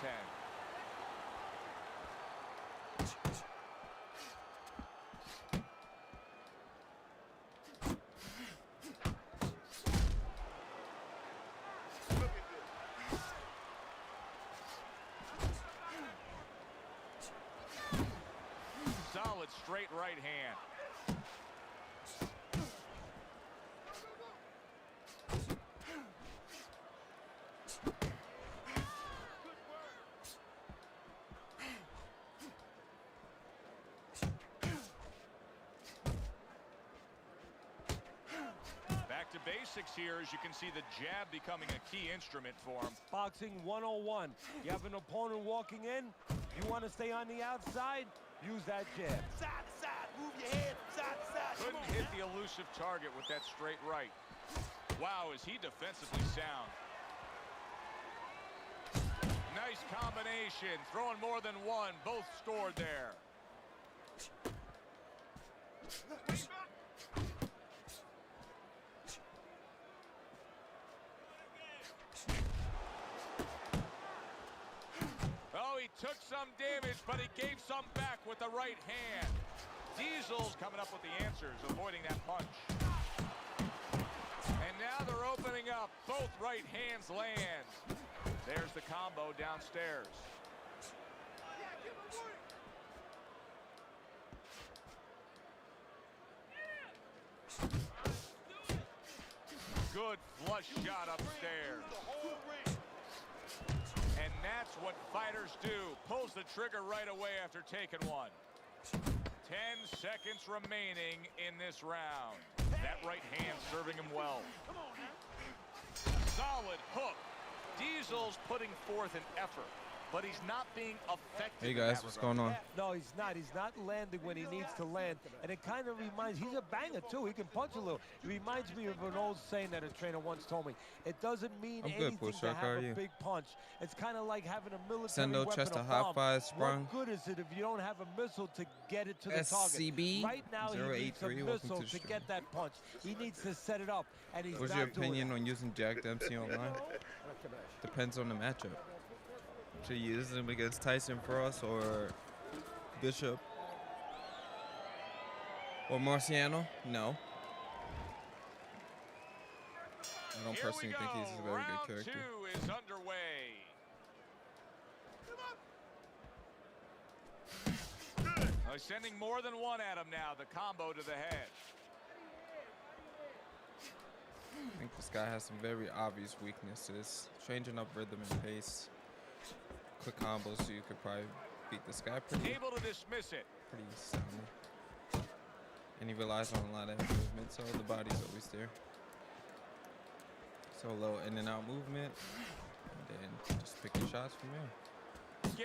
10. Solid straight right hand. Back to basics here, as you can see the jab becoming a key instrument for him. Boxing 101. You have an opponent walking in, you want to stay on the outside, use that jab. Side to side, move your head from side to side. Couldn't hit the elusive target with that straight right. Wow, is he defensively sound. Nice combination, throwing more than one, both scored there. Oh, he took some damage, but he gave some back with the right hand. Diesel's coming up with the answers, avoiding that punch. And now they're opening up. Both right hands land. There's the combo downstairs. Good flush shot upstairs. And that's what fighters do. Pulls the trigger right away after taking one. 10 seconds remaining in this round. That right hand serving him well. Solid hook. Diesel's putting forth an effort, but he's not being effective. Hey guys, what's going on? No, he's not. He's not landing when he needs to land. And it kind of reminds, he's a banger too. He can punch a little. It reminds me of an old saying that a trainer once told me. It doesn't mean anything to have a big punch. It's kind of like having a military Sendo, weapon, Chester, a high bomb. five, sprung. What good is it if you don't have a missile to get it to the SCB, target? Right now, he needs a 083, missile to get that punch. He needs to set it up, and he's What's not your doing opinion that. on using Jack Dempsey online? Depends on the matchup. Should you use him against Tyson Frost or Bishop or Marciano? No. I don't personally think he's a very good character. Round 2 is underway. Oh, he's sending more than one at him now. The combo to the head. I think this guy has some very obvious weaknesses. Changing up rhythm and pace. Quick combos, so you could probably beat this guy pretty soundly. And he relies on a lot of movement, so the body's always there. So low in and out movement, and then just pick your shots from there.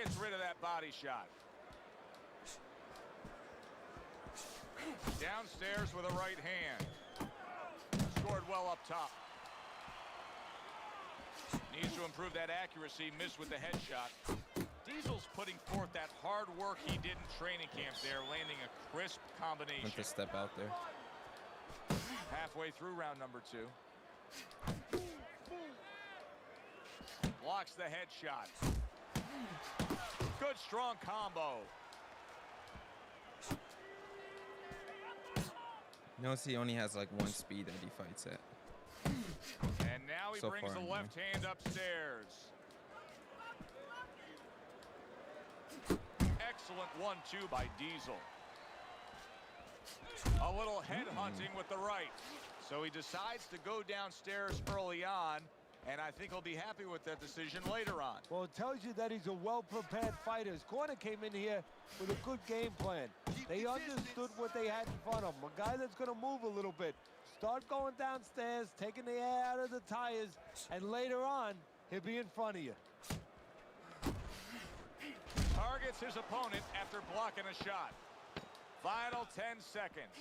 Gets rid of that body shot. Downstairs with a right hand. Scored well up top. Needs to improve that accuracy. Missed with the headshot. Diesel's putting forth that hard work he did in training camp there, landing a crisp combination. Went to step out there. Halfway through round number 2. Blocks the headshot. Good strong combo. Notice he only has like one speed that he fights at. And now he brings the left hand upstairs. Excellent 1-2 by Diesel. A little head hunting with the right. So he decides to go downstairs early on, and I think he'll be happy with that decision later on. Well, it tells you that he's a well-prepared fighter. His corner came in here with a good game plan. They understood what they had in front of him. A guy that's going to move a little bit. Start going downstairs, taking the air out of the tires, and later on, he'll be in front of you. Targets his opponent after blocking a shot. Final 10 seconds.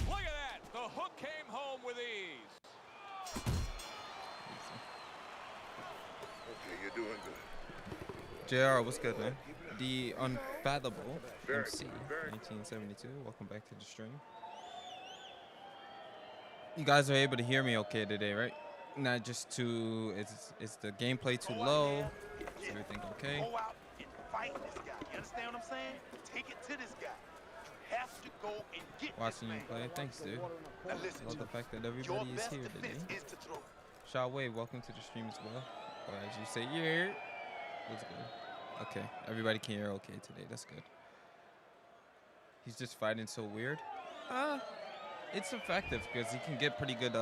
Look at that. The hook came home with ease. Okay, you're doing good. JR, what's good, man? The Unfathomable MC 1972. Welcome back to the stream. You guys are able to hear me okay today, right? Not just too. Is the gameplay too low? Is everything okay? Go out and fight this guy. You understand what I'm saying? Take it to this guy. You have to go and get Watching this you man. play. Thanks, dude. Now listen Love to the me. fact that Your everybody is best here today. defense is to throw. Sha Wei, welcome to the stream as well. Or as you say, you're here. What's good? Okay, everybody can hear okay today. That's good. He's just fighting so weird. It's effective because he can get pretty good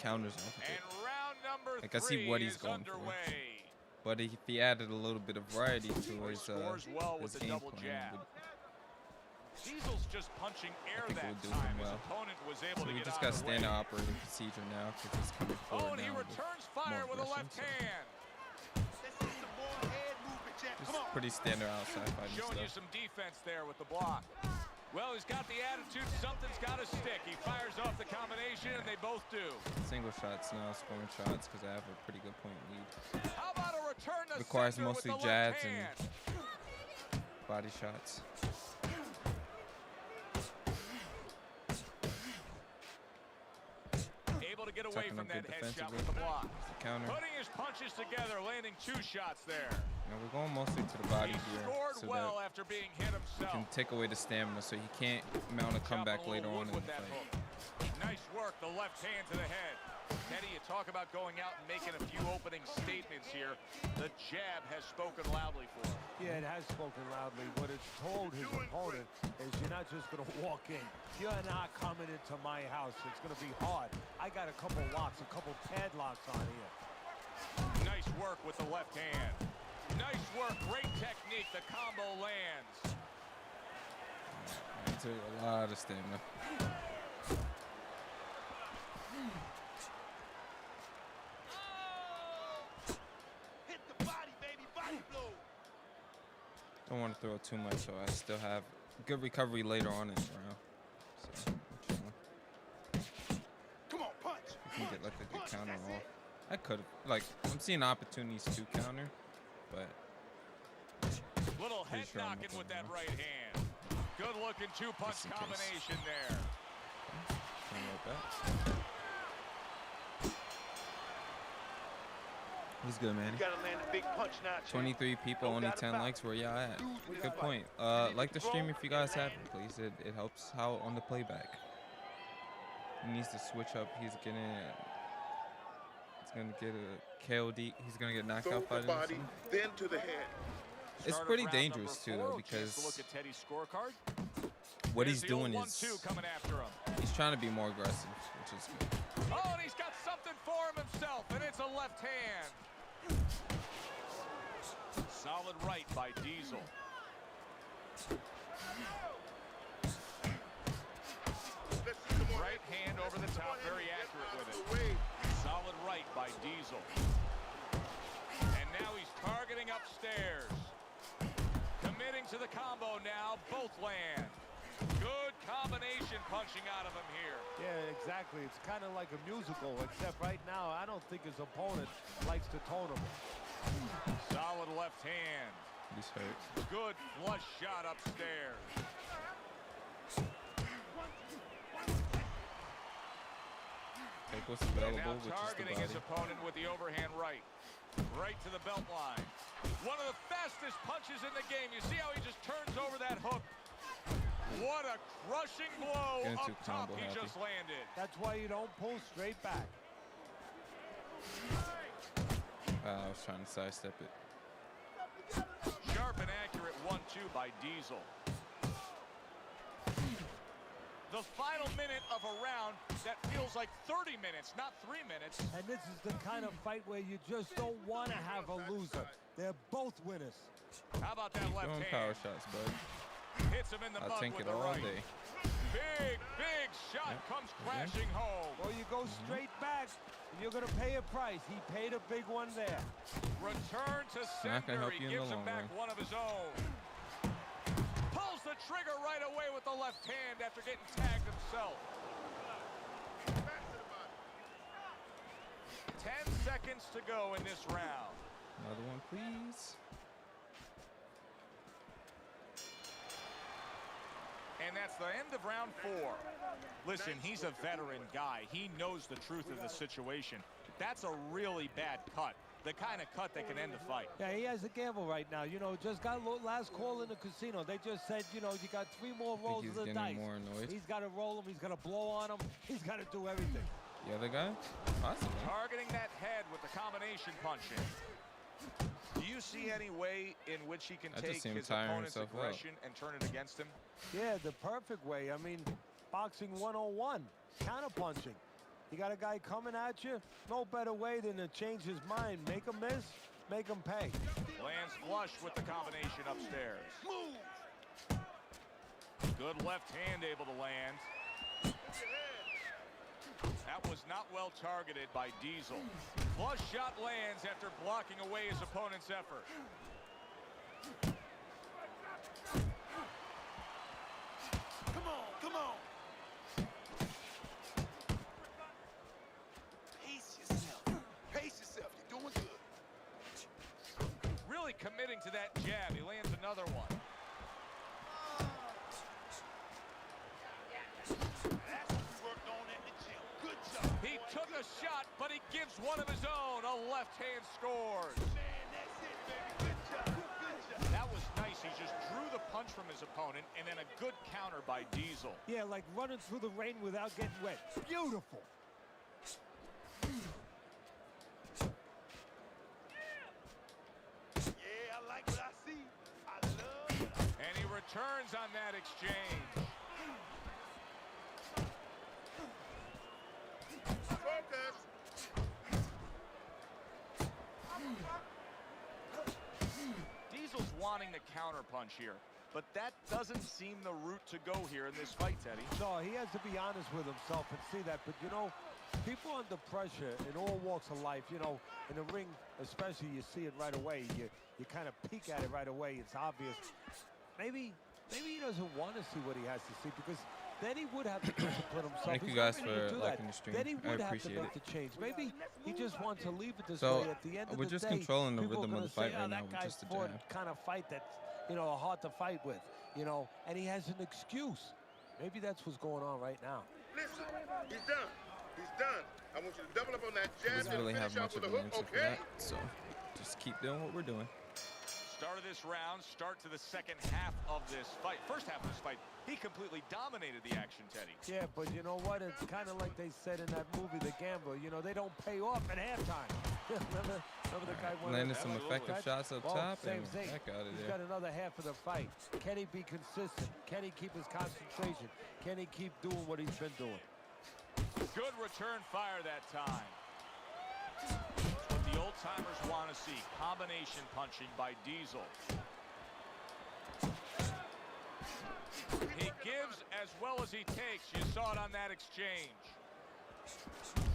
counters off of it. And round number Like I see what he's is going underway. for. But if he added a little bit of variety to his Scores well with the game double plan, jab. Diesel's just punching air think it that would do time. him well. His opponent was able so to we get just out got of the standard way. operating procedure now because he's coming Oh, forward and he now with returns fire more with a aggression, left so hand. This is some more head movement, Jack. Just Come on. pretty standard outside fighting Showing you stuff. some defense there with the block. Well, he's got the attitude. Something's got to stick. He fires off the combination, and they both do. Single shots now, scoring shots because I have a pretty good point lead. How about a return to Requires center mostly with the jabs left and hand? body shots. Able to get away Tucking from up that good headshot defensively. with the block. The counter. Putting his punches together, landing 2 shots there. Now we're going mostly to the body He here scored so well that after being hit we himself. can take away the stamina so he can't mount a comeback Chopping later little on in wood the with that fight. hook. Nice work, the left hand to the head. Teddy, you talk about going out and making a few opening statements here. The jab has spoken loudly for him. Yeah, it has spoken loudly. What it's told his opponent is you're not just going to walk in. You're not coming into my house. It's going to be hard. I got a couple locks, a couple padlocks on here. Nice work with the left hand. Nice work, great technique. The combo lands. It took a lot of stamina. Hit the body, baby. Body blow. Don't want to throw too much, so I still have good recovery later on in the round. So, you know, Come on, punch. we can get like a good counter off. I could have, like, I'm seeing opportunities to counter, but Little head Pretty sure I'm knocking up with on that that. right hand. Good looking 2-punch Just in case. combination there. something like that. He's good, man. You gotta land a big punch now, champ. 23 people, No only doubt 10 about it. likes. Where y'all at? Lose with Good that point. fight. Like the stream if you guys have it, please. It helps out on the playback. He needs to switch up. He's gonna get a KOD. He's gonna get knocked Throw out by the body, then to the head. It's Start of pretty round dangerous too, number though, 4. Chance to because look at Teddy's scorecard. what There's he's the old doing 1-2 is coming after him. he's trying to be more aggressive, which is good. Oh, and he's got something for him himself, and it's a left hand. Solid right by Diesel. Let's see some more Right hand over the top, very accurate with it. Away. Solid right by Diesel. And now he's targeting upstairs. Committing to the combo now, both land. Good combination punching out of him here. Yeah, exactly. It's kind of like a musical, except right now I don't think his opponent likes to tone him. Solid left hand. He's hurt. Good flush shot upstairs. Take what's And available, now which is the targeting his body. opponent with the overhand right. Right to the belt line. One of the fastest punches in the game. You see how he just turns over that hook? What a crushing blow Getting up too top combo he happy. just landed. That's why you don't pull straight back. I was trying to sidestep it. Sharp and accurate 1-2 by Diesel. The final minute of a round that feels like 30 minutes, not 3 minutes. And this is the kind of fight where you just don't want to have a loser. They're both winners. How about that left Throwing hand? power shots, bud. Hits him in the I'll mud tank with it the all right. day. Big shot Yep. comes Again. crashing home. Or you go straight back, and you're going to pay a price. He paid a big one there. Return to Not gonna sender. help He you in the gives him long back run. one of his own. Pulls the trigger right away with the left hand after getting tagged himself. 10 seconds to go in this round. Another one, please. And that's the end of round 4. Listen, he's a veteran guy. He knows the truth of the situation. That's a really bad cut. The kind of cut that can end the fight. Yeah, he has a gamble right now. You know, just got last call in the casino. They just said, you know, you got 3 more rolls of the dice. More annoyed. He's got to roll them. He's got to blow on them. He's got to do everything. The other guy? Possibly. Targeting that head with the combination punching. Do you see any way in which he can take his opponent's aggression and turn it against him? Yeah, the perfect way. I mean, boxing 101, counterpunching. You got a guy coming at you, no better way than to change his mind. Make him miss, make him pay. Lands flush with the combination upstairs. Move. Good left hand able to land. That was not well targeted by Diesel. Flush shot lands after blocking away his opponent's effort. Come on, come on. Pace yourself. Pace yourself. You're doing good. Really committing to that jab. He lands another one. That's what we worked on at the gym. Good job. He took a shot, but he gives one of his own. A left hand scores. Man, that's it, baby. Good job. Good job. That was nice. He just drew the punch from his opponent, and then a good counter by Diesel. Yeah, like running through the rain without getting wet. Beautiful. Yeah, I like what I see. I love it. And he returns on that exchange. Focus. Diesel's wanting the counter punch here, but that doesn't seem the route to go here in this fight, Teddy. No, he has to be honest with himself and see that. But, you know, people under pressure in all walks of life, you know, in the ring especially, you see it right away. You kind of peek at it right away. It's obvious. Maybe he doesn't want to see what he has to see, because then he would have to discipline himself. Thank you guys for liking the stream. Then he would I have to appreciate make it. the change. Maybe he just wants to leave it this So, way. At the end of we're the just day, controlling the people rhythm are of the gonna fight say, right oh, now that with guy just a fought jab. kind of fight that's, you know, hard to fight with, you know, and he has an excuse. Maybe that's what's going on right now. Listen, he's done. He's done. I want you to double up on that jab Doesn't and really finish have off much with of a an hook, answer for okay? that. So just keep doing what we're doing. Start of this round, start to the second half of this fight. First half of this fight, he completely dominated the action, Teddy. Yeah, but you know what? It's kind of like they said in that movie, The Gambler. You know, they don't pay off at halftime. remember the guy won Landed that? some effective shots up Well, top same and thing. back out of He's there. got another half of the fight. Can he be consistent? Can he keep his concentration? Can he keep doing what he's been doing? Good return fire that time. What the old-timers want to see, combination punching by Diesel. He gives as well as he takes. You saw it on that exchange.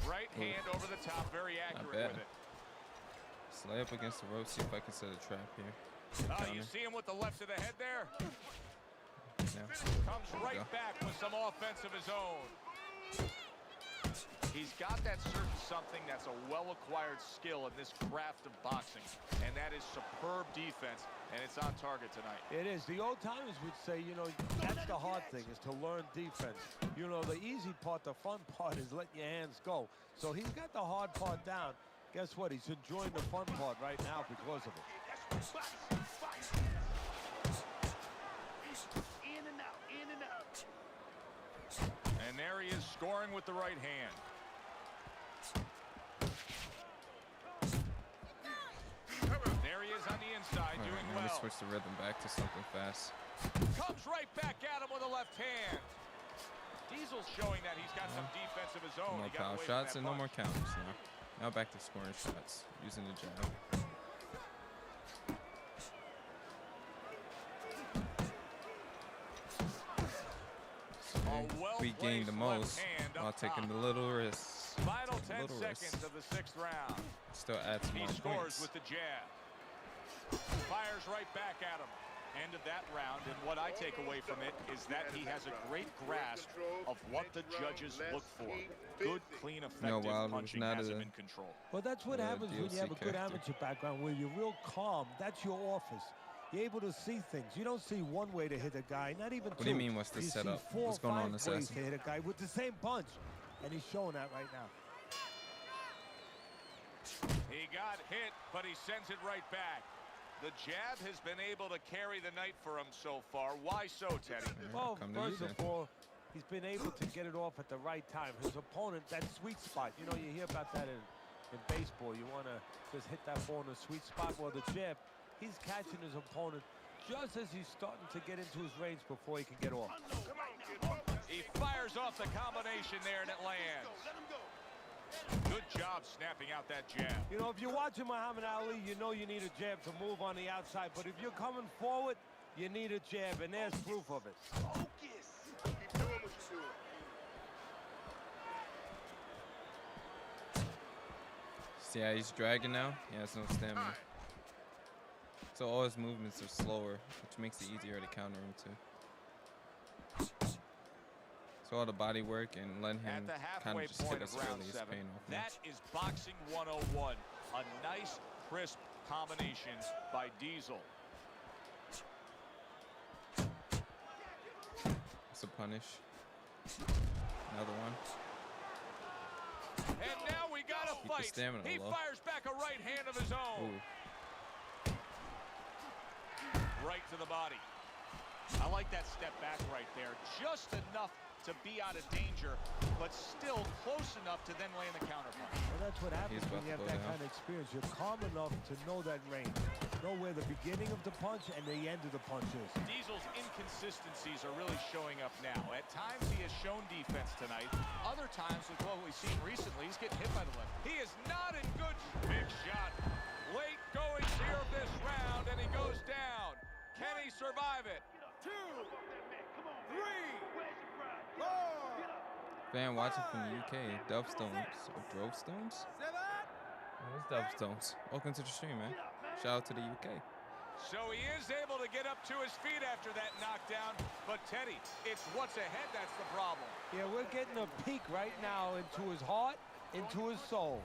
Right hand over the top, very accurate with it. Just lay up against the rope, see if I can set a trap here. You see him with the left to the head there? Yeah. Comes right back with some offense of his own. He's got that certain something that's a well-acquired skill in this craft of boxing, and that is superb defense, and it's on target tonight. It is. The old timers would say, you know, that's the hard thing, is to learn defense. You know, the easy part, the fun part is letting your hands go. So he's got the hard part down. Guess what? He's enjoying the fun part right now because of it. That's right. Fight. In and out, in and out. And there he is scoring with the right hand. There he is on the inside, All right, doing now we well. switch the rhythm back to something fast. Comes right back at him with a left hand. Diesel's showing that he's got some defense of his own. No more He got power away from shots that and no more punch. counters now. Now back to scoring shots using the jab. We gained the well-placed most left hand up while taking top. the little risks. Final 10 little seconds risk. of the 6th round. Still adds He more scores points. with the jab. Fires right back at him. End of that round, and what I take away from it is that he has a great grasp of what the judges look for. Good, clean, effective Wilder was punching not has him a- in control. Well, that's what happens when you have a DLC good character. amateur background, where you're real calm. That's your office. You're able to see things. You don't see one way to hit a guy, not even two. What do you mean, what's the You setup? see 4 What's or going on, 5 ways Assassin? to hit a guy with the same punch, and he's showing that right now. He got hit, but he sends it right back. The jab has been able to carry the night for him so far. Why so, Teddy? Well, Come to you first of then. all, he's been able to get it off at the right time. His opponent, that sweet spot, you know, you hear about that in baseball. You want to just hit that ball in the sweet spot. Well, the jab, he's catching his opponent just as he's starting to get into his range before he can get off. He fires off the combination there, and it lands. Good job snapping out that jab. You know, if you're watching Muhammad Ali, you know you need a jab to move on the outside. But if you're coming forward, you need a jab, and there's proof of it. Keep doing what you're doing. See how he's dragging now? He has no stamina. So all his movements are slower, which makes it easier to counter him too. So all the body work and letting him At the kind halfway of just hit point us of round early is 7, paying off. that is boxing 101. A nice, crisp combination by Diesel. It's a punish. Another one. And now we got a Keep the fight. stamina He low. fires back a right hand of his own. Ooh. Right to the body. I like that step back right there. Just enough to be out of danger, but still close enough to then land the counterpunch. Well, that's what happens He's when you about have to go that down. kind of experience. You're calm enough to know that range. Know where the beginning of the punch and the end of the punch is. Diesel's inconsistencies are really showing up now. At times he has shown defense tonight. Other times, with what we've seen recently, he's getting hit by the left. He is not in good. Big shot. Late goings here of this round, and he goes down. Can he survive it? 2, 3, 4. Fan watching from the UK, Dovstones or Drovestones? Where's Dovstones? Welcome to the stream, man. Shout out to the UK. So he is able to get up to his feet after that knockdown. But Teddy, it's what's ahead that's the problem. Yeah, we're getting a peek right now into his heart, into his soul.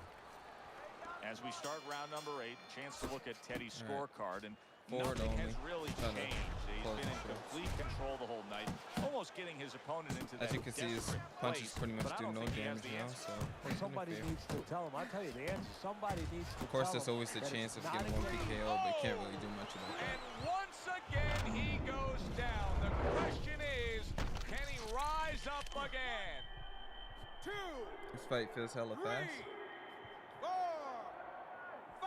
As we start round number 8, chance to look at Teddy's All right. scorecard, and Forward nothing only. has really Trying to changed. He's close been in the show. complete control the whole night, almost getting his opponent into that As you can see, his desperate punches place, pretty much but I do don't no think he has damage the now, answer. so Well, somebody interfere. needs to tell him. I'll tell you the answer. Somebody needs to Of course, tell there's him always the that chance it's of not getting a one game. PKO, but can't really do much about that. And once again, he goes down. The question is, can he rise up again? 2, This fight feels hella 3, fast. 4, 5.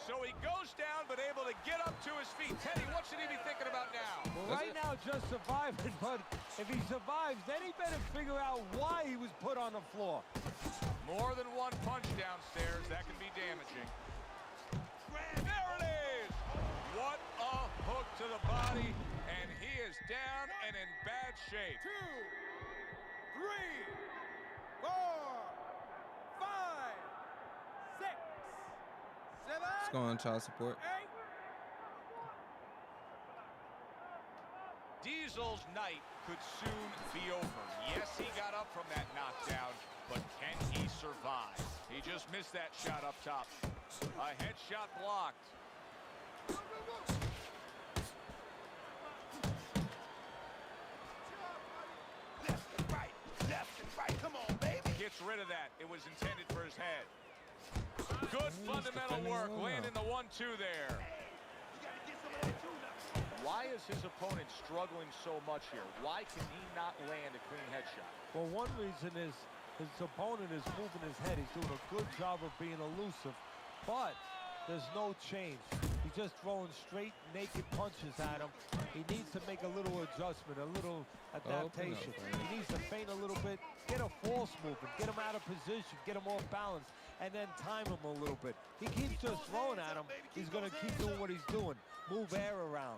So he goes down, but able to get up to his feet. Teddy, what should he be thinking about now? Well, right now, just surviving, but if he survives, then he better figure out why he was put on the floor. More than one punch downstairs, that can be damaging. There it is! What a hook to the body, and he is down and in bad shape. 2, 3, 4, 5, 6, 7, What's going on, child support? 8. Diesel's night could soon be over. Yes, he got up from that knockdown, but can he survive? He just missed that shot up top. A headshot blocked. Left and right, come on, baby. Gets rid of that. It was intended for his head. Good fundamental defending work, well landing the 1-2 there. Why is his opponent struggling so much here? Why can he not land a clean headshot? Well, one reason is his opponent is moving his head. He's doing a good job of being elusive, but there's no change. He's just throwing straight, naked punches at him. He needs to make a little adjustment, a little adaptation. He needs to feint a little bit, get a false movement, get him out of position, get him off balance, and then time him a little bit. He keeps just throwing at him. He's going to keep doing what he's doing. Move air around.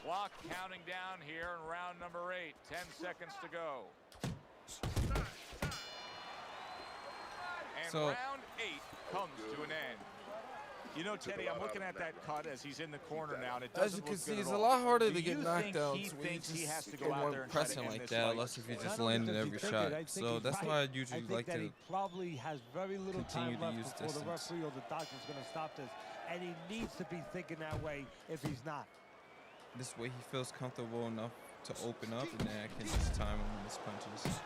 Clock counting down here in round number 8. 10 seconds to go. And So- round 8 comes to an end. You know, Teddy, I'm looking at that cut as he's in the corner now, and it As doesn't you can look see, good it's at a all. lot harder Do to get you knocked think out he when thinks you he just has to get go out one there and try to pressing end like this that, fight? unless if you're just Not only landing does he every think shot. it, I think So he's that's right. why I usually think like that to he probably has very little continue time to left use before the distance. referee or the doctor's going to stop this, and he needs to be thinking that way if he's not. this way he feels comfortable enough to open up, and then I can just time him with his punches.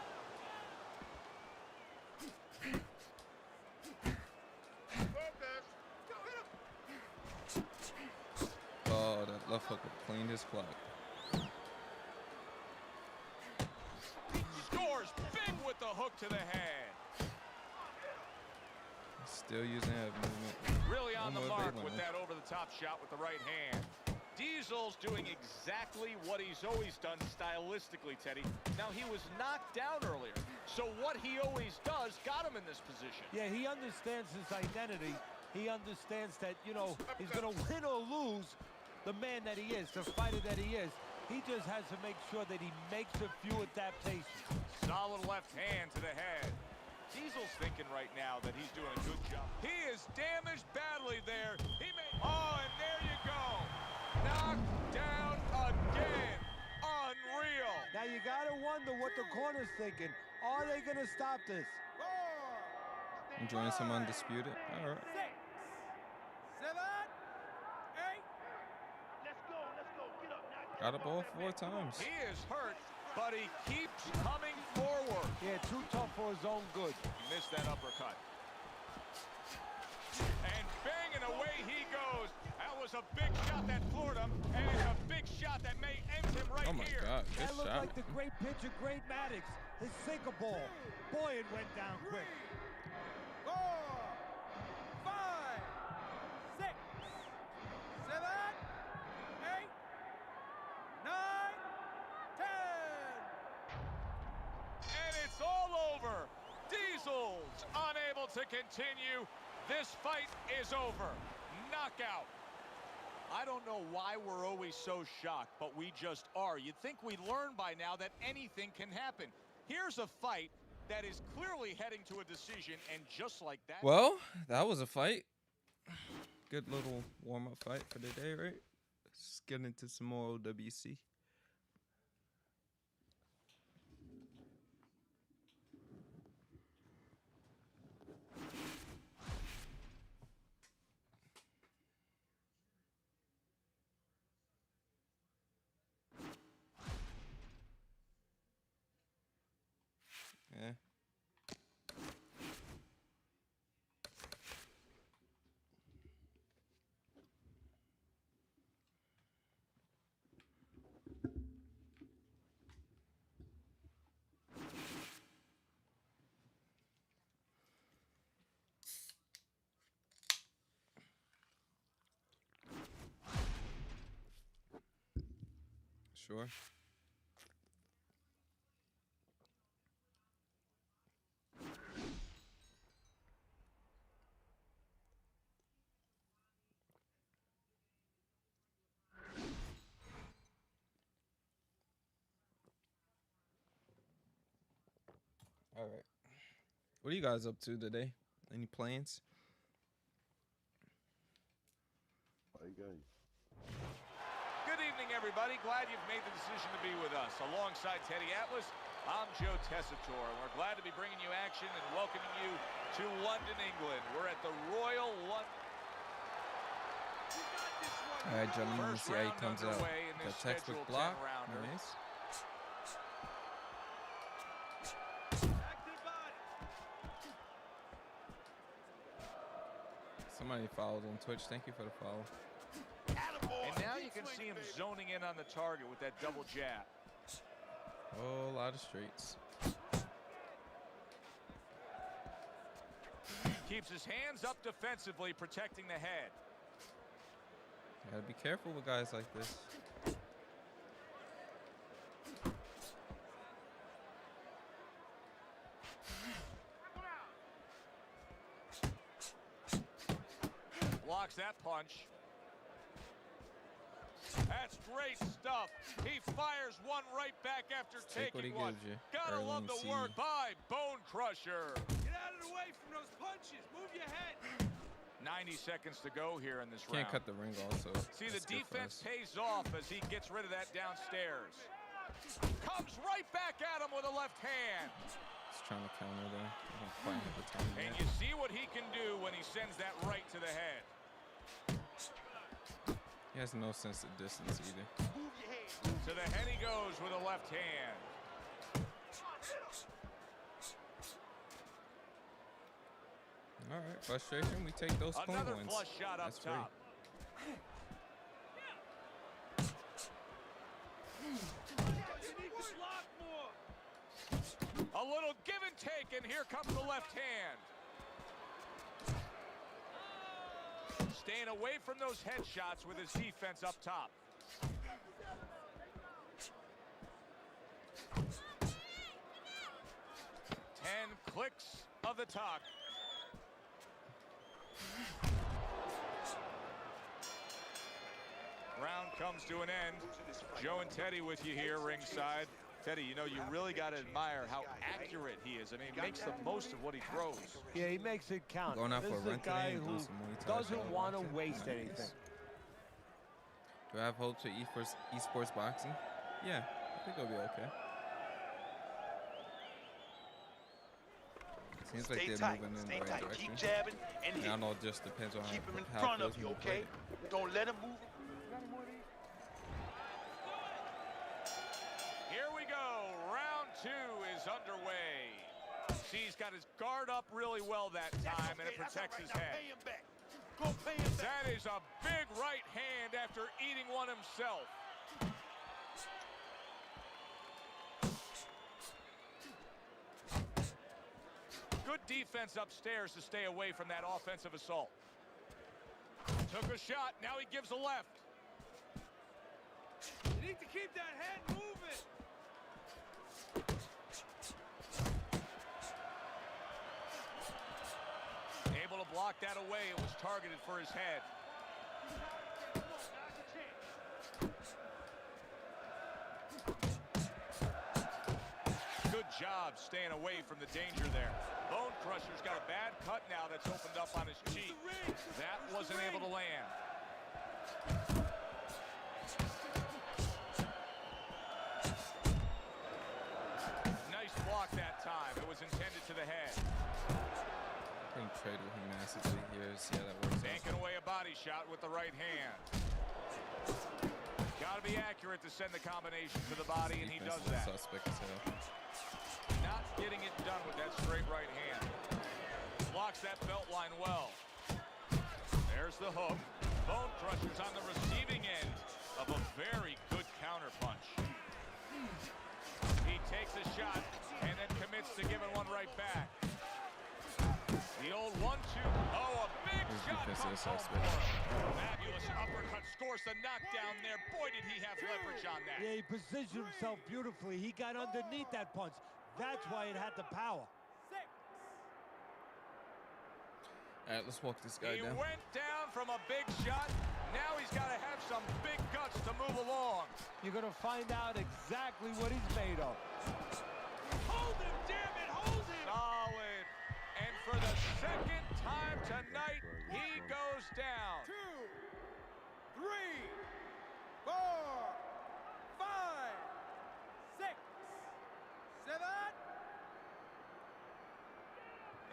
Oh, that left hook cleaned his clock. Scores big with the hook to the head. Still using head movement. Really on the One more mark big with one. that over-the-top shot with the right hand. Diesel's doing exactly what he's always done stylistically, Teddy. Now, he was knocked down earlier, so what he always does got him in this position. Yeah, he understands his identity. He understands that, you know, he's going to win or lose the man that he is, the fighter that he is. He just has to make sure that he makes a few adaptations. Solid left hand to the head. Diesel's thinking right now that he's doing a good job. He is damaged badly there. He may... Oh, and there you go. Knocked down again. Unreal. Now you gotta wonder what the corner's thinking. Are they gonna stop this? Enjoying some undisputed. All right. 6, 7, 8. Let's go. Get up now. Got a ball 4 times. He is hurt, but he keeps coming forward. Yeah, too tough for his own good. He missed that uppercut. And banging away he goes. That was a big shot that floored him, and it's a big shot that may end him right Oh my here. God, good That looked shot. like the great pitcher, Great Maddox. His sinker ball. Boy, it went down quick. 4, 5, 6, 7, 8, 9, 10. And it's all over. Diesel's unable to continue. This fight is over. Knockout. I don't know why we're always so shocked, but we just are. You'd think we'd learn by now that anything can happen. Here's a fight that is clearly heading to a decision, and just like that... Well, that was a fight. Good little warm-up fight for the day, right? Let's get into some more OWC. Yeah. Sure. All right. What are you guys up to today? Any plans? Good evening, everybody. Glad you've made the decision to be with us. Alongside Teddy Atlas, I'm Joe Tessitore, and we're glad to be bringing you action and welcoming you to London, England. We're at the Royal London. All right, gentlemen, let's see how he comes out. Underway in The this textbook scheduled block. 10-rounder. Nice. Somebody followed on Twitch. Thank you for the follow. And now you can see him zoning in on the target with that double jab. Oh, a lot of straights. Keeps his hands up defensively, protecting the head. Gotta be careful with guys like this. Blocks that punch. That's great stuff. He fires one right back after Take what he taking one. gives you. Gotta love the Erling work C. by Bone Crusher. Get out of the way from those punches. Move your head. 90 seconds to go here in this Can't round. cut the ring also. See, the That's good for defense us. pays off as he gets rid of that downstairs. Comes right back at him with a left hand. Just trying to counter there. I don't quite have the time And yet. you see what he can do when he sends that right to the head. He has no sense of distance either. Move your head. To the head he goes with a left hand. All right, frustration. We take those clean Another ones. flush shot up That's free. top. A little give and take, and here comes the left hand. Staying away from those headshots with his defense up top. 10 clicks of the talk. Round comes to an end. Joe and Teddy with you here ringside. Teddy, you know, you really got to admire how accurate he is. I mean, he makes the most of what he throws. Yeah, he makes it count. Going out This for a is a run guy today and who doing some Muay Thai doesn't style want to boxing. waste Nice. anything. Do I have hopes for esports boxing? Yeah, I think it'll be okay. Seems like Stay they're tight, moving in stay the right tight. direction. Keep jabbing and And I hit. know it just depends on Keep him in how front it of feels you, when you okay? play. Don't let him move. Here we go. Round 2 is underway. See, he's got his guard up really well that time, and it protects his head. Pay him back. Go pay him back. That is a big right hand after eating one himself. Good defense upstairs to stay away from that offensive assault. Took a shot, now he gives a left. You need to keep that head moving. Able to block that away, it was targeted for his head. Good job staying away from the danger there. Bone Crusher's got a bad cut now that's opened up on his cheek. That wasn't able to land. Nice block that time. It was intended to the head. I can trade with him massively here. See how that works Banking out. away a body shot with the right hand. Got to be accurate to send the combination to the body, and he does Defense is that. suspect as hell. Not getting it done with that straight right hand. Blocks that belt line well. There's the hook. Bone Crusher's on the receiving end of a very good counter punch. He takes a shot and then commits to giving one right back. The old 1-2. Oh, a big His shot defense comes is home suspect. for him. Fabulous uppercut scores the knockdown there. Boy, did he have leverage on that. Yeah, he positioned himself beautifully. He got underneath that punch. That's why it had the power. All right, let's walk this guy He down. went down from a big shot. Now he's got to have some big guts to move along. You're going to find out exactly what he's made of. Hold him, damn it, hold him. Solid. And for the second time tonight, he goes down. 2, 3, 4, 5, 6, 7.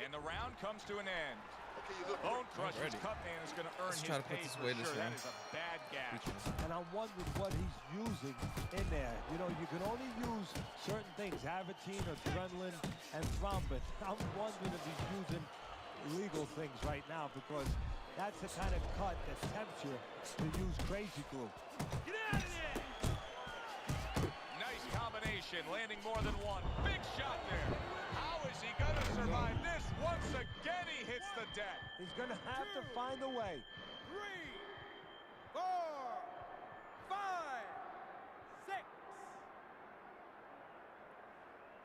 And the round comes to an end. Okay, you look Bone Crusher's Already. cut man is going to earn Let's his try to put pay this for away this sure. That round. is a bad gash. And I'm wondering what he's using in there. You know, you can only use certain things, Avitine, adrenaline, and thrombin. I'm wondering if he's using illegal things right now because that's the kind of cut that tempts you to use crazy glue. Get out of there. Nice combination, landing more than one. Big shot there. How is he going to survive this? Once again, he hits the deck. He's going to have to find a way. 3, 4, 5, 6.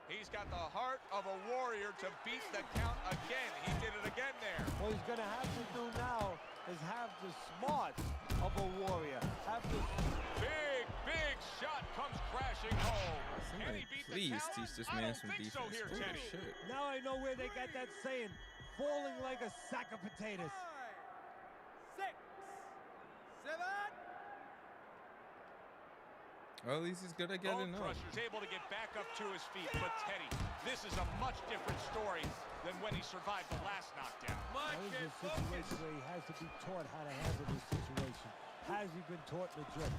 He's got the heart of a warrior to beat the count again. He did it again there. What he's going to have to do now is have the smarts of a warrior. Have the Big shot comes crashing home. Can he Somebody beat please the count? teach this I man don't some think defense. so here, Holy Teddy. shit. Now I know where they got that saying, falling like a sack of potatoes. 5, 6, 7. Well, at least he's good at getting Bone up. Crusher's able to get back up to his feet. But Teddy, this is a much different story than when he survived the last knockdown. Now, this is a situation where he has to be taught how to handle this situation. Has he been taught in the gym?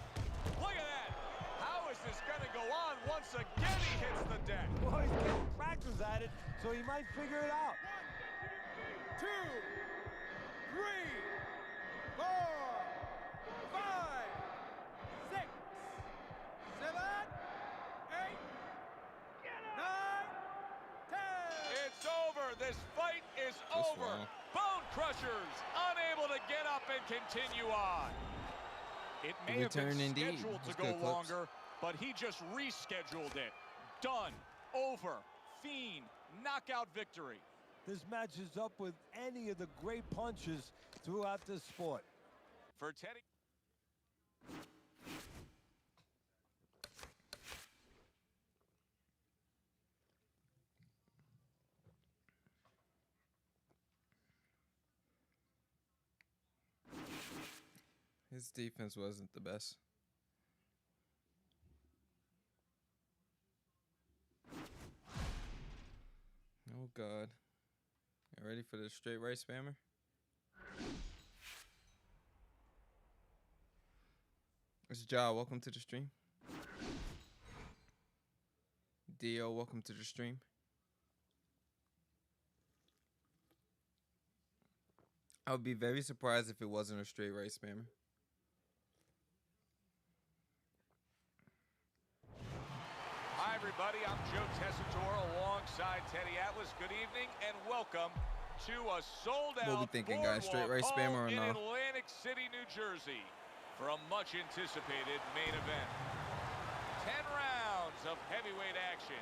Look at that. How is going to go on. Once again, he hits the deck. Well, he's getting practice at it, so he might figure it out. 2, 3, 4, 5, 6, 7, 8, 9, 10. It's over. This fight is over. wrong. Bone Crushers unable to get up and continue on. It may have been Return indeed. scheduled to That's go good clips. longer, but he just rescheduled it. Done. Over. Fiend. Knockout victory. This matches up with any of the great punches throughout this sport. For Teddy. His defense wasn't the best. Oh, God. You ready for the straight right spammer? It's Ja. Welcome to the stream. Dio, welcome to the stream. I would be very surprised if it wasn't a straight right spammer. Hi, everybody. I'm Joe Tessitore alongside Teddy Atlas. Good evening and welcome to a sold-out What we thinking, guys? Straight right boardwalk spammer or in no? Atlantic City, New Jersey, for a much-anticipated main event. 10 rounds of heavyweight action.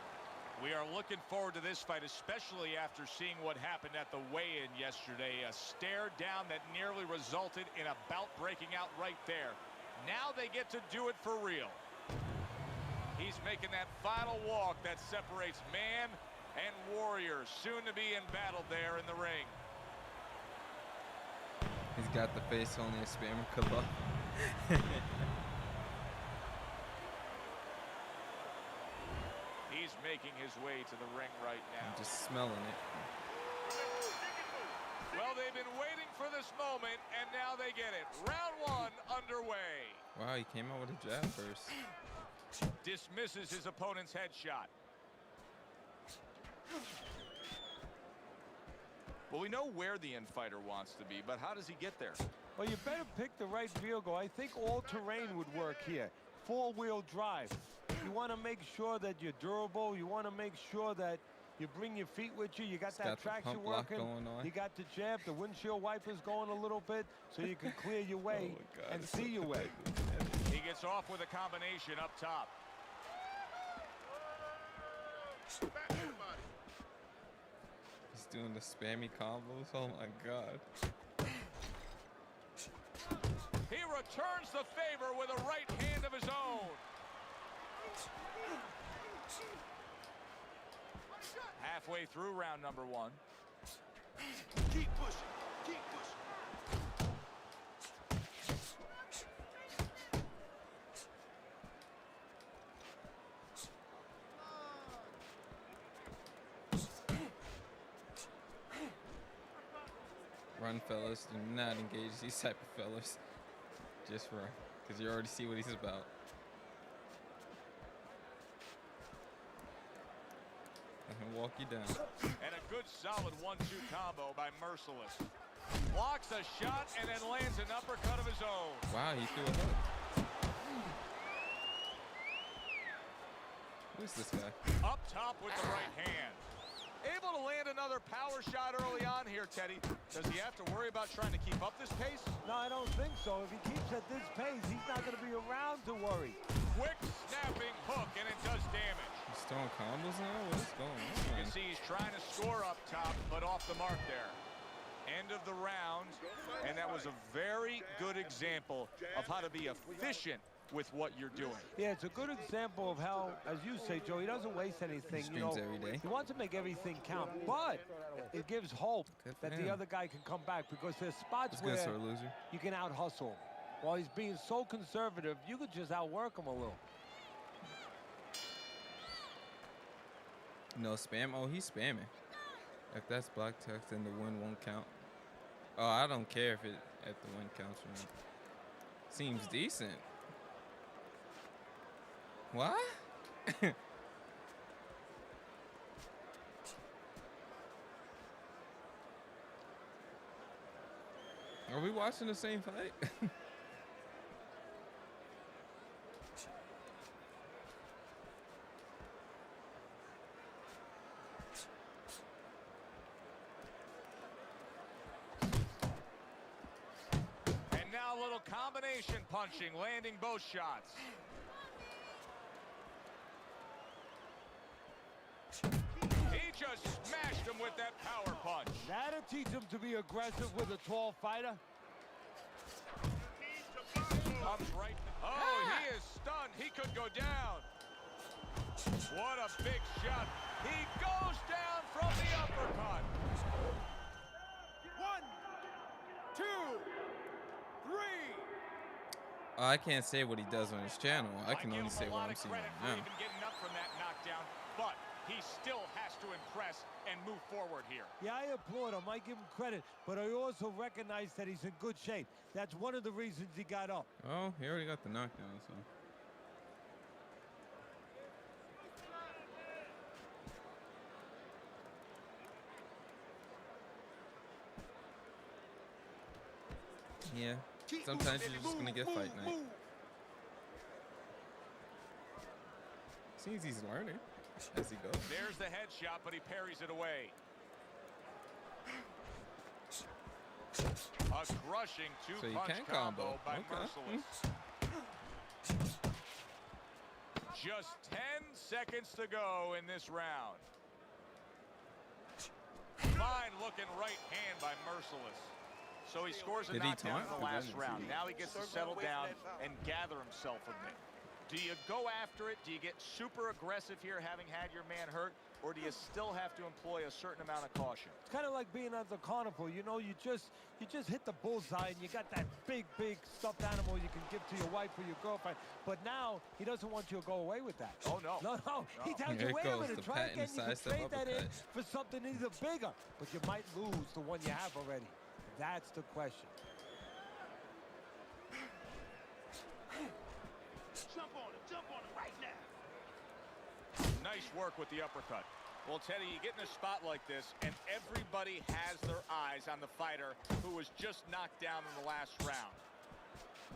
We are looking forward to this fight, especially after seeing what happened at the weigh-in yesterday. A stare down that nearly resulted in a bout breaking out right there. Now they get to do it for real. He's making that final walk that separates man and warrior, soon to be in battle there in the ring. He's got the face only a spammer could love. He's making his way to the ring right now. I'm just smelling it. Well, they've been waiting for this moment, and now they get it. Round 1 underway. Wow, he came out with a jab first. Dismisses his opponent's headshot. Well, we know where the infighter wants to be, but how does he get there? Well, you better pick the right vehicle. I think all-terrain would work here. 4-wheel drive. You want to make sure that you're durable. You want to make sure that you bring your feet with you. You got that Got the traction pump lock working. going on. You got the jab, the windshield wipers going a little bit so you can clear your way Oh my God, and it's see your way. He gets off with a combination up top. Back to the body. He's doing the spammy combos. Oh my God. He returns the favor with a right hand of his own. Halfway through round number 1. Keep pushing. Keep pushing. Run, fellas. Do not engage these type of fellas. Just run. Because you already see what he's about. Let him walk you down. And a good solid 1-2 combo by Merciless. Blocks a shot and then lands an uppercut of his own. Wow, he threw a hook. Who's this guy? Up top with the right hand. Able to land another power shot early on here, Teddy. Does he have to worry about trying to keep up this pace? No, I don't think so. If he keeps at this pace, he's not going to be around to worry. Quick snapping hook, and it does damage. He's throwing combos now? What is going You can on? see he's trying to score up top, but off the mark there. End of the round, and that was a very good example of how to be efficient with what you're doing. Yeah, it's a good example of how, as you say, Joe, he doesn't waste anything. You know, Streams every day. he wants to make everything count, but it gives hope Good for that the him. other guy can come back because there's spots It's where good, sore loser. you can out-hustle him. While he's being so conservative, you could just outwork him a little. No spam? Oh, he's spamming. If that's block text, then the win won't count. Oh, I don't care if the win counts or not. Seems decent. What? Are we watching the same fight? And now a little combination punching, landing both shots. He just smashed him with that power punch. That'll teach him to be aggressive with a tall fighter. Comes right. Oh, he is stunned. He could go down. What a big shot. He goes down from the uppercut. 1, 2, 3. I can't say what he does on his channel. I can only say what I'm seeing right now. Even getting up from that knockdown, but he still has to impress and move forward here. Yeah, I applaud him. I give him credit, but I also recognize that he's in good shape. That's one of the reasons he got up. Oh, he already got the knockdown, so. Yeah, sometimes you're just gonna get fight night. Seems he's learning as he goes. There's the headshot, but he parries it away. A crushing two-punch combo by Merciless. Just 10 seconds to go in this round. Fine looking right hand by Merciless. So he scores a knockdown in the last round. Now he gets to settle down and gather himself a bit. Do you go after it? Do you get super aggressive here having had your man hurt? Or do you still have to employ a certain amount of caution? It's kind of like being at the carnival. You know, you just hit the bullseye and you got that big stuffed animal you can give to your wife or your girlfriend. But now he doesn't want you to go away with that. Oh, no. No. He tells you, Here wait a goes minute, the try again. patent You can sidestep trade that in uppercut. for something either bigger. But you might lose the one you have already. That's the question. Jump on him right now. Nice work with the uppercut. Well, Teddy, you get in a spot like this, and everybody has their eyes on the fighter who was just knocked down in the last round.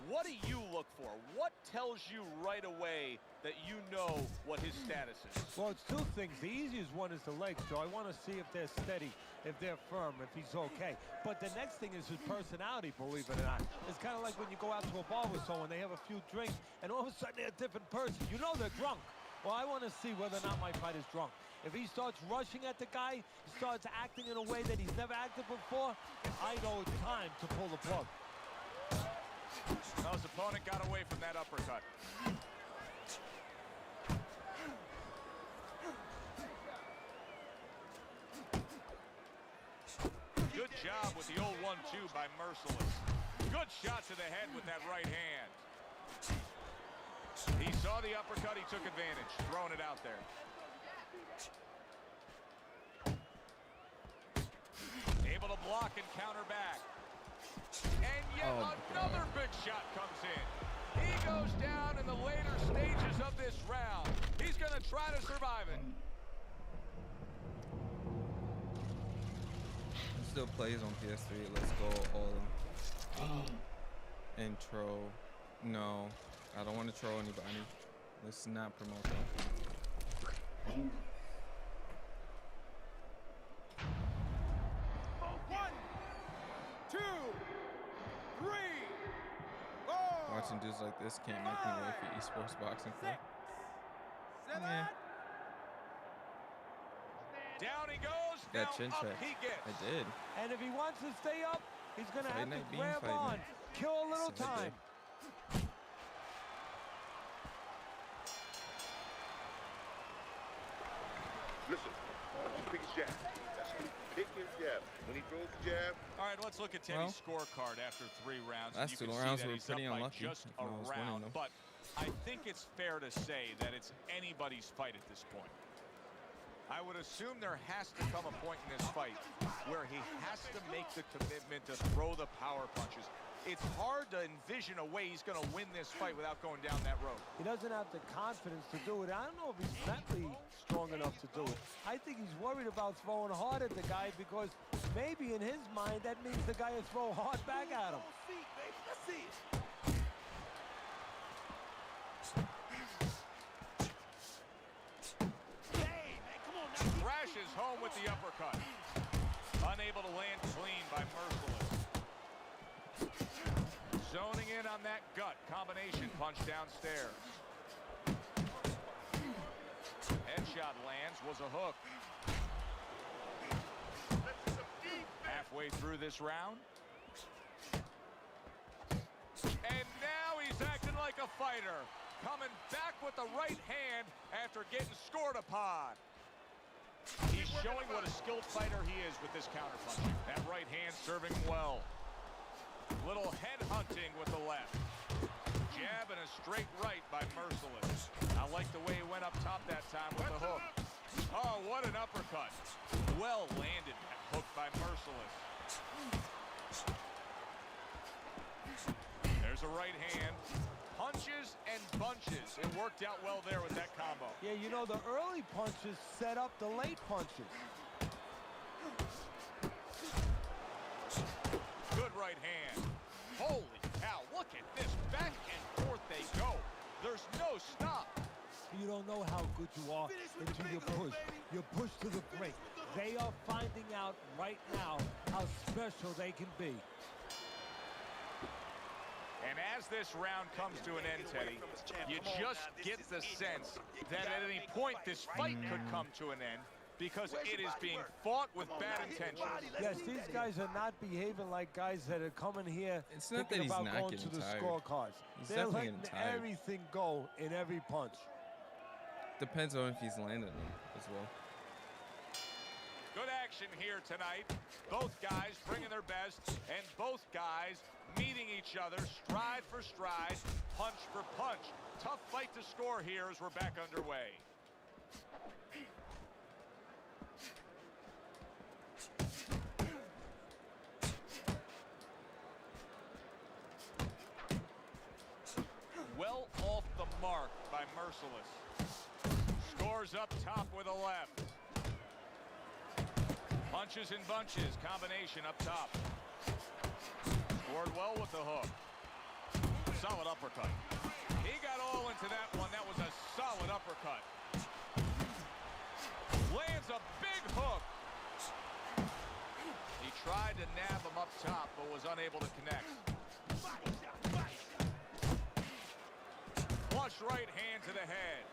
What do you look for? What tells you right away that you know what his status is? Well, it's two things. The easiest one is the legs, Joe. I want to see if they're steady, if they're firm, if he's okay. But the next thing is his personality, believe it or not. It's kind of like when you go out to a bar with someone, they have a few drinks, and all of a sudden they're a different person. You know they're drunk. Well, I want to see whether or not my fighter's drunk. If he starts rushing at the guy, he starts acting in a way that he's never acted before, I know it's time to pull the plug. Well, his opponent got away from that uppercut. Good job with the old 1-2 by Merciless. Good shot to the head with that right hand. He saw the uppercut, he took advantage, throwing it out there. Able to block and counter back. And yet another big shot comes in. He goes down in the later stages of this round. He's going to try to survive it. Still plays on PS3. Let's go all intro. No, I don't want to troll anybody. Let's not promote that. 1, 2, 3, 4. Watching dudes like this can't make me wait for esports boxing. 6, 7. Yeah. Down he goes. That Now chin up check. he gets. I did. And if he wants to stay up, he's going to have Night to Beam grab fighting. on, kill a little So I did. time. Listen, you pick his jab. That's it. Pick his jab. When he throws the jab, All right, let's look at Teddy's scorecard after 3 rounds. Last You two can see rounds that were he's pretty up by unlucky just if I was a winning round, them. but I think it's fair to say that it's anybody's fight at this point. I would assume there has to come a point in this fight where he has to make the commitment to throw the power punches. it's hard to envision a way he's going to win this fight without going down that road. He doesn't have the confidence to do it. I don't know if he's mentally strong enough to do it. I think he's worried about throwing hard at the guy because maybe in his mind that means the guy will throw hard back at him. Let's see it. Hey, man, come on now. Crashes home with the uppercut. Unable to land clean by Merciless. Zoning in on that gut combination punch downstairs. Headshot lands, was a hook. Halfway through this round. And now he's acting like a fighter. Coming back with the right hand after getting scored upon. He's showing what a skilled fighter he is with this counterpunching. That right hand serving well. Little head hunting with the left. Jab and a straight right by Merciless. I like the way he went up top that time with the hook. Oh, what an uppercut. Well landed that hook by Merciless. There's a right hand. Punches and bunches. It worked out well there with that combo. Yeah, you know, the early punches set up the late punches. Good right hand. Holy cow, look at this. Back and forth they go. There's no stop. You don't know how good you are until you push. You push to the break. They are finding out right now how special they can be. And as this round comes to an end, Teddy, you just get the sense that at any point this fight could come to an end because it is being fought with bad intentions. Yes, these guys are not behaving like guys that are coming here It's not that thinking he's about not going getting to the tired. scorecards. He's They're definitely letting getting tired. everything go in every punch. Depends on if he's landing them as well. Good action here tonight. Both guys bringing their best, and both guys meeting each other stride for stride, punch for punch. Tough fight to score here as we're back underway. Well off the mark by Merciless. Scores up top with a left. Punches and bunches, combination up top. Scored well with the hook. Solid uppercut. He got all into that one. That was a solid uppercut. Lands a big hook. He tried to nab him up top, but was unable to connect. Flush right hand to the head.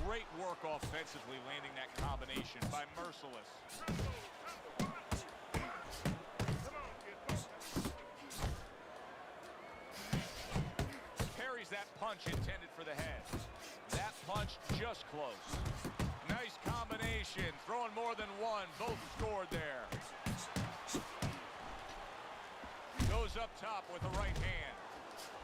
Great work offensively, landing that combination by Merciless. Parries that punch intended for the head. That punch just close. Nice combination, throwing more than one. Both scored there. Goes up top with the right hand.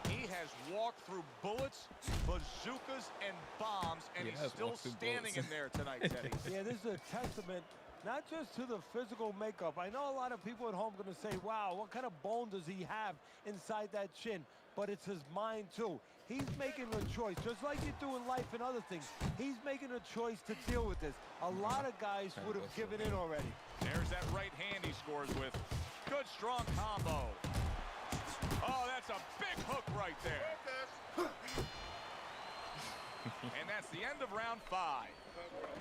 He has walked through bullets, bazookas, and bombs, and he's still standing in there tonight, Teddy. Yeah, this is a testament not just to the physical makeup. I know a lot of people at home are going to say, wow, what kind of bone does he have inside that chin? But it's his mind, too. He's making a choice, just like you do in life and other things. He's making a choice to deal with this. A lot of guys would have given in already. There's that right hand he scores with. Good, strong combo. Oh, that's a big hook right there. And that's the end of round 5.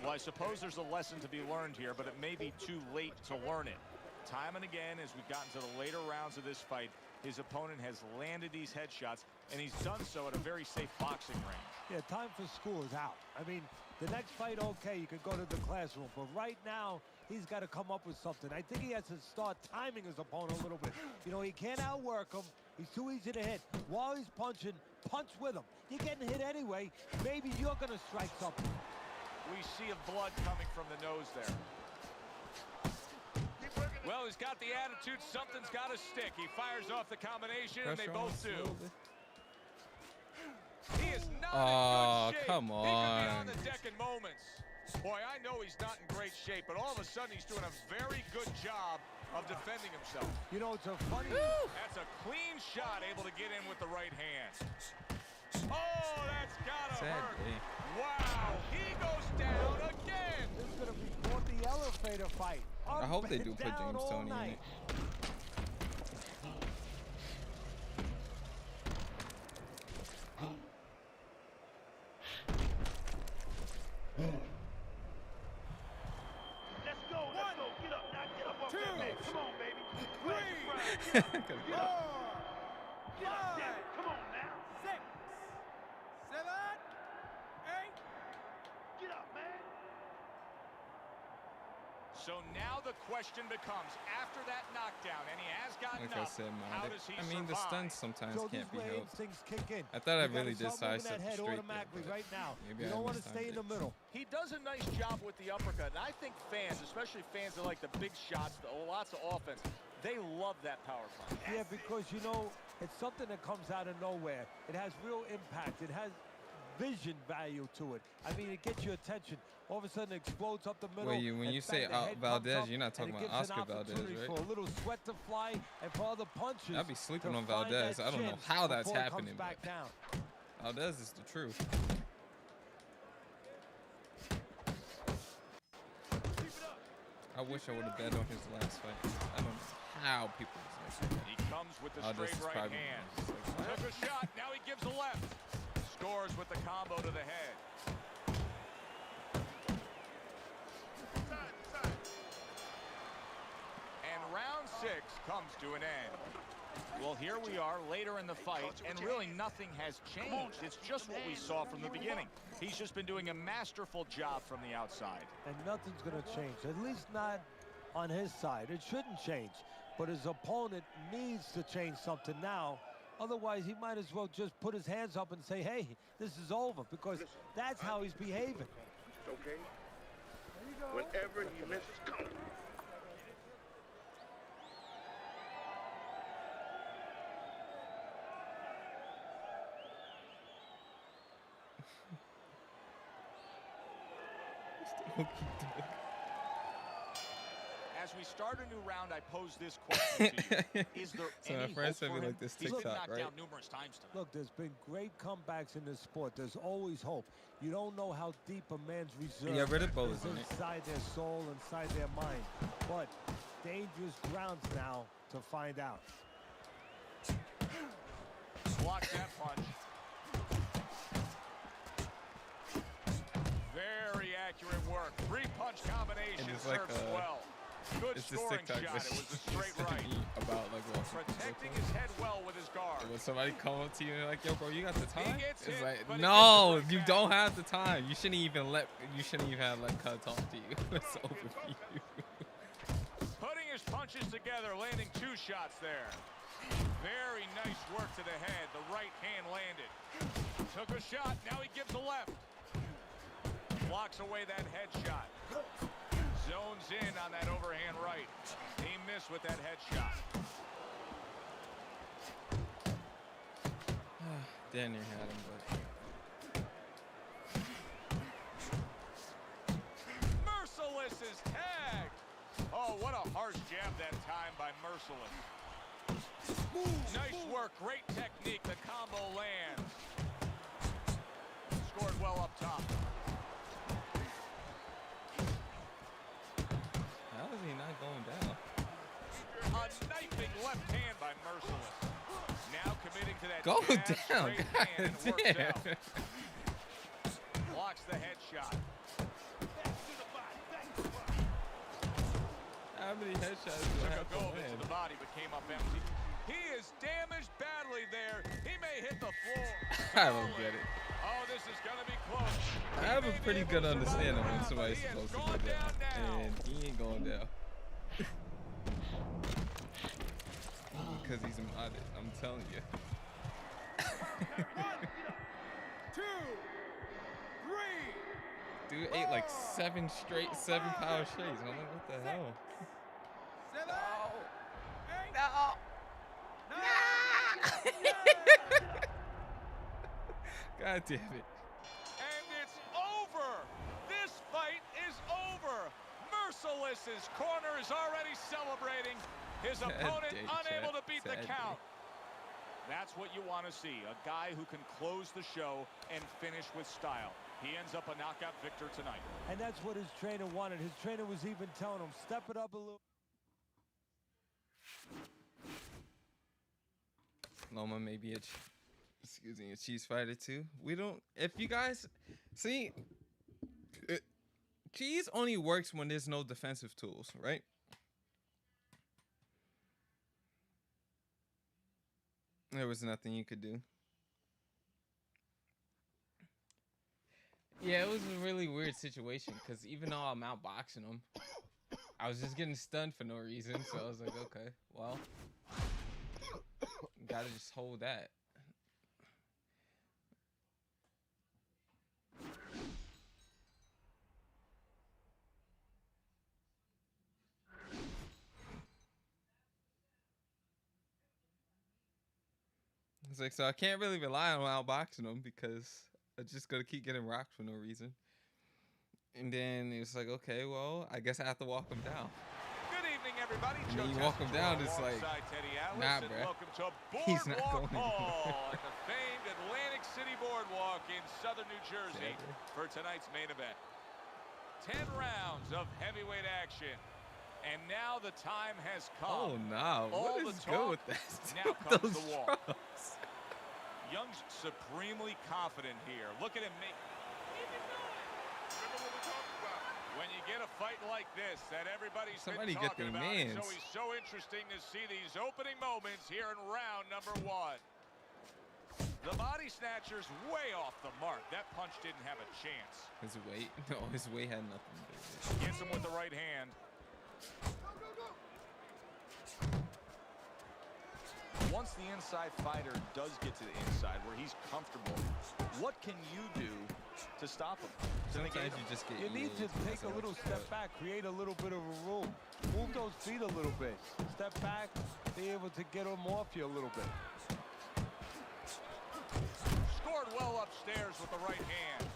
Well, I suppose there's a lesson to be learned here, but it may be too late to learn it. Time and again, as we've gotten to the later rounds of this fight, his opponent has landed these headshots, and he's done so at a very safe boxing range. Yeah, time for school is out. I mean, the next fight, okay, you could go to the classroom, but right now, he's got to come up with something. I think he has to start timing his opponent a little bit. You know, he can't outwork him. He's too easy to hit. While he's punching, punch with him. You're getting hit anyway. Maybe you're going to strike something. We see a blood coming from the nose there. Well, he's got the attitude. Something's got to stick. He fires off the combination, and they both do. He is not in good shape. Come on. He could be on the deck in moments. Boy, I know he's not in great shape, but all of a sudden he's doing a very good job of defending himself. You know, it's a funny... That's a clean shot, able to get in with the right hand. Oh, that's gotta hurt. Wow, he goes down again. This is going to be called the elevator fight. I hope they do put Down James all Toney in night. it. Let's go. Get up. Now get up off Two. that bed. Come on, baby. Three. Get up. Get up, damn it. Come on now. 6, 7, 8. Get up, man. So now the question becomes, after that knockdown, and he has gotten Like I up, said, man, how does he I mean, the survive? stunts sometimes So can't this be way helped. things kick in. I thought I You gotta really did start moving sidestep that head straight there, automatically but right now. maybe You I don't want to mistimed stay in it. the middle. He does a nice job with the uppercut, and I think fans, especially fans that like the big shots, lots of offense, they love that power punch. Yeah, because, you know, it's something that comes out of nowhere. It has real impact. It has vision value to it. I mean, it gets your attention. All of a sudden, it explodes up the middle. Well, when and you bang, say the head comes Valdez, up, you're not and talking it about gives an Oscar Valdez, opportunity right? for a little sweat to fly and for other punches. I'd be sleeping to on find Valdez. that I don't know chin how that's before it comes happening, back but down. Valdez is the truth. I wish I would have bet on his last fight. I don't know how people was like that. He comes with the Valdez straight is right probably hand. like, Took a shot, now he gives a left. Scores with the combo to the head. And round 6 comes to an end. Well, here we are later in the fight, and really nothing has changed. It's just what we saw from the beginning. He's just been doing a masterful job from the outside. And nothing's going to change, at least not on his side. It shouldn't change, but his opponent needs to change something now. Otherwise, he might as well just put his hands up and say, hey, this is over, because that's how he's behaving. Okay? Whenever he misses, come. As we start a new round, I pose this question to you. Is there So any my friend hope sent for me him? like this He's been TikTok, knocked right? down numerous times tonight. Look, there's been great comebacks in this sport. There's always hope. You don't know how deep a man's reserve Yeah, Reddit Bowl is is in it. inside their soul, inside their mind. But dangerous grounds now to find out. Blocks that punch. Very accurate work. 3-punch combination And it's like, serves well. Good It's this scoring TikTok shot. It was a straight that right. about like Protecting his head well with his guard. when somebody come up to you and they're like, yo, bro, you got the time? gets It's hit, like, but he no, gets the you right don't back. have the time. You shouldn't even have let Cud talk to you. It's over for you. Putting his punches together, landing 2 shots there. Very nice work to the head. The right hand landed. Took a shot. Now he gives a left. Blocks away that headshot. Zones in on that overhand right. He missed with that headshot. Daniel had him, but Merciless's tag. Oh, what a harsh jab that time by Merciless. Nice work, great technique. The combo lands. Scored well up top. how is he not going down? A knifing left hand by Merciless. Now committing to that Go jab, down, straight hand, and it works goddamn. out. Blocks the headshot. How many headshots do Took I a have go to of it to land? the body, but came up empty. He is damaged badly there. He may hit the floor. I don't get it. Oh, this is going to be close. I have a pretty good understanding when somebody's supposed to go down, now. and he ain't going down. Because he's modded, I'm telling you. 1, 2, 3, Dude ate like 7 power shakes. I'm like, what the hell? 7, 8, No. 9, God damn it. And it's over. This fight merciless. His corner is already celebrating. His opponent unable to beat the count. That's what you want to see, a guy who can close the show and finish with style. He ends up a knockout victor tonight. And that's what his trainer wanted. His trainer was even telling him, step it up a little. Loma may be a cheese fighter too. We don't. If you guys see, cheese only works when there's no defensive tools, right? There was nothing you could do. Yeah, it was a really weird situation because even though I'm outboxing him, I was just getting stunned for no reason. So I was like, okay, well, gotta just hold that. It's like, so I can't really rely on outboxing him because I'm just gonna keep getting rocked for no reason. And then it's like, okay, well, I guess I have to walk him down. Good evening, everybody. And then you walk him down, it's like, nah, bruh. Welcome to He's not Boardwalk going Hall at the famed Atlantic City Boardwalk in southern New Jersey for tonight's main event. 10 rounds of heavyweight action. And now the time has come. Oh, no. All What the is talk, good with that? now comes Those the wall. drugs. Young's supremely confident here. Look at him make. When you get a fight like this that everybody's Somebody been get talking their about, it's mans. always so interesting to see these opening moments here in round number 1. The body snatcher's way off the mark. That punch didn't have a chance. His weight? No, his weight had nothing to do with it. Gets him with the right hand. Once the inside fighter does get to the inside where he's comfortable, what can you do to stop him? Sometimes you just get You need to take a little step back, create a little bit of a room. Move those feet a little bit. Step back, be able to get them off you a little bit. Scored well upstairs with the right hand.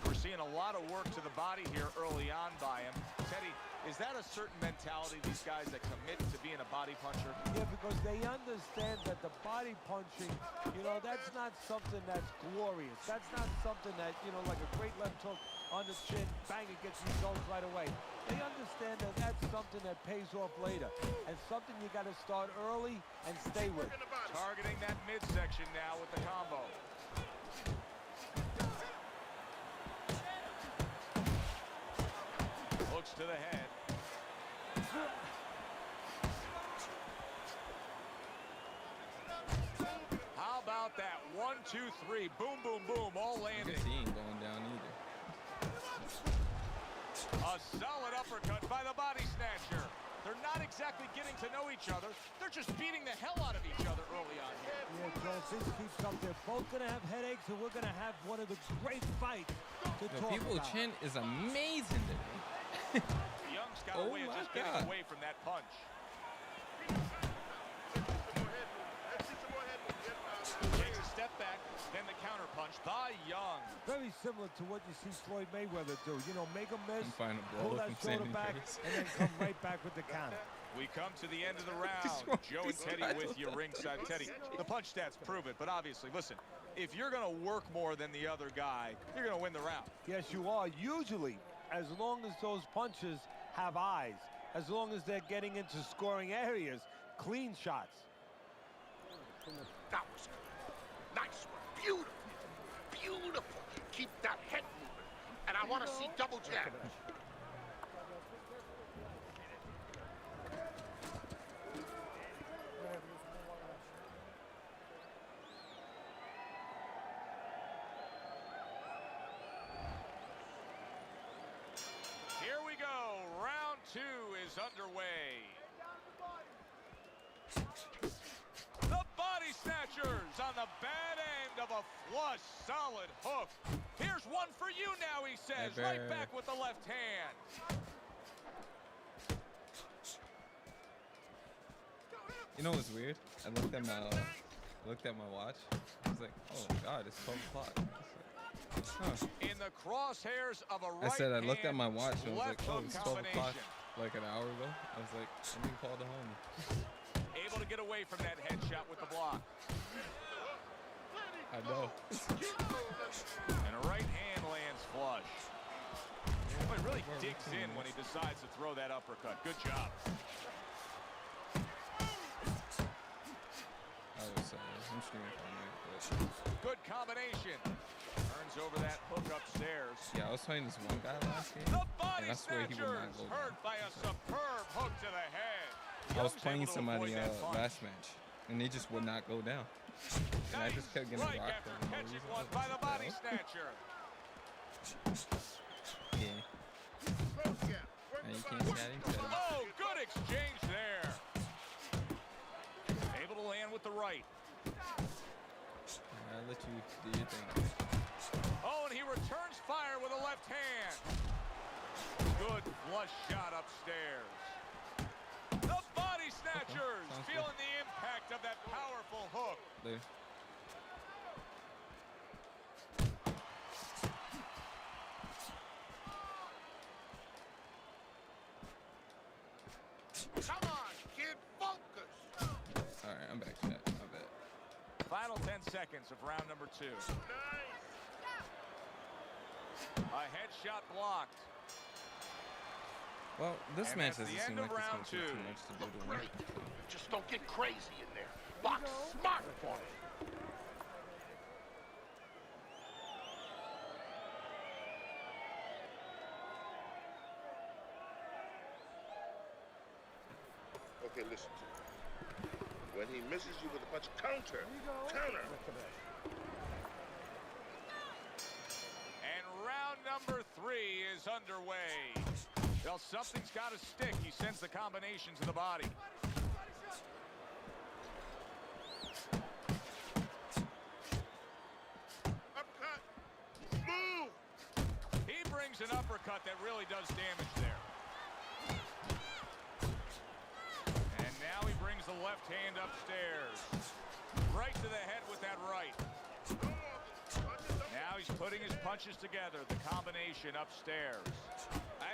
We're seeing a lot of work to the body here early on by him. Teddy, is that a certain mentality, these guys that commit to being a body puncher? Yeah, because they understand that the body punching, you know, that's not something that's glorious. That's not something that, you know, like a great left hook on the chin, bang, it gets results right away. They understand that that's something that pays off later and something you got to start early and stay with. Targeting that midsection now with the combo. Looks to the head. How about that? 1, 2, 3. Boom, boom, boom. All I landing. guess he ain't going down either. A solid uppercut by the body snatcher. They're not exactly getting to know each other. They're just beating the hell out of each other early on here. Yeah, Joe, if this keeps up, they're both going to have headaches, and we're going to have one of the great fights to The talk people's about. chin is amazing today. Young's got Oh a way of my just getting God. away from that punch. Takes a step back, then the counter punch by Young. Very similar to what you see Floyd Mayweather do. You know, make a miss, And find a pull blow that from shoulder Sammy back, Face. and then come right back with the counter. We come to the end of the Just round. want Joe and these Teddy guys with you to- ringside. Teddy, the punch stats prove it, but obviously, listen, if you're going to work more than the other guy, you're going to win the round. Yes, you are. Usually, as long as those punches have eyes, as long as they're getting into scoring areas, clean shots. That was good. Nice one. Beautiful. Beautiful. Keep that head moving. And I want to see double jab. Here we go. Round 2 is underway. The body snatchers on the bad end of a flush, solid hook. Here's one for you now, he says. Right Never. back with the left hand. You know what's weird? I looked at my watch. I was like, oh my God, it's 12 o'clock. In the crosshairs of a right I said I looked at my hand, watch and was like, left oh, hook it's 12 o'clock, combination. like an hour ago. I was like, let me call the homie. Able to get away from that headshot with the block. I know. And a right hand lands flush. But really digs in when he decides to throw that uppercut. Good job. I was I'm streaming for me, but Good combination. Turns over that hook upstairs. yeah, I was playing this one guy last game, The body and I swear he would not snatchers go hurt down. by a superb hook to the head. I was Young's playing able to somebody avoid that punch. last match, and they just would not go down. And I just kept getting Strike rocked after for no catching reason. one I was by the like, body "Oh." snatcher. Yeah. Now you can't see each other. Oh, good exchange there. Able to land with the right. I'll let you do your thing. Oh, and he returns fire with a left hand. Good flush shot upstairs. The body snatchers sounds feeling the impact of that powerful hook. There. Come on, kid, focus. All right, I'm back to that. My bad. Final 10 seconds of round number 2. A headshot blocked. Well, this And match that's the doesn't seem end like of it's round going to take too two. much to do to win. Great. Just don't get crazy in there. Box smart for it. Okay, listen to me. When he misses you with a punch, counter. Counter. And round number 3 is underway. Well, something's got to stick. He sends the combination to the body. Uppercut. Move. He brings an uppercut that really does damage there. And now he brings the left hand upstairs. Right to the head with that right. Now he's putting his punches together. The combination upstairs.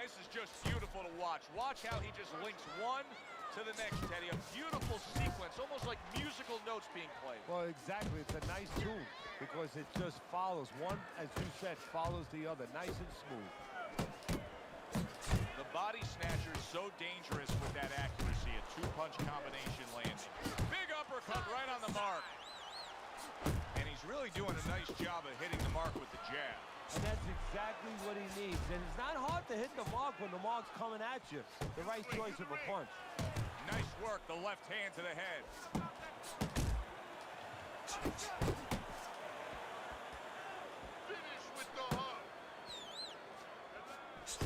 This is just beautiful to watch. Watch how he just links one to the next, Teddy. A beautiful sequence, almost like musical notes being played. Well, exactly. It's a nice tune because it just follows. One, as you said, follows the other. Nice and smooth. The body snatcher is so dangerous with that accuracy. A two-punch combination landing. Big uppercut right on the mark. And he's really doing a nice job of hitting the mark with the jab. And that's exactly what he needs. And it's not hard to hit the mark when the mark's coming at you. The right choice of a punch. Nice work, the left hand to the head. Finish with the hook.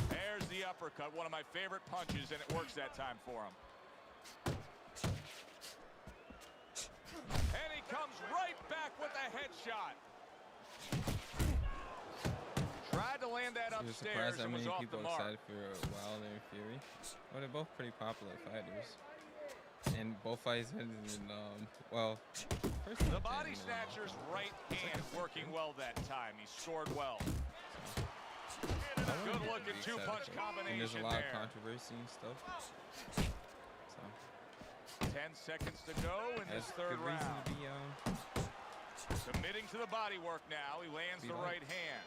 There's the uppercut, one of my favorite punches, and it works that time for him. And he comes right back with a headshot. Tried to land that You're upstairs surprised how and was many off people the mark. excited for Wilder and Fury. Well, they're both pretty popular fighters. And both fights ended in, well, first The one body ended in, snatcher's right hand working well that time. He scored well. I wouldn't Good be looking excited two-punch for it. And there's a combination lot there. of controversy and stuff. So, 10 seconds to go in this that's third good reason round. to be, Committing to the body work now. He lands Be the like- right hand.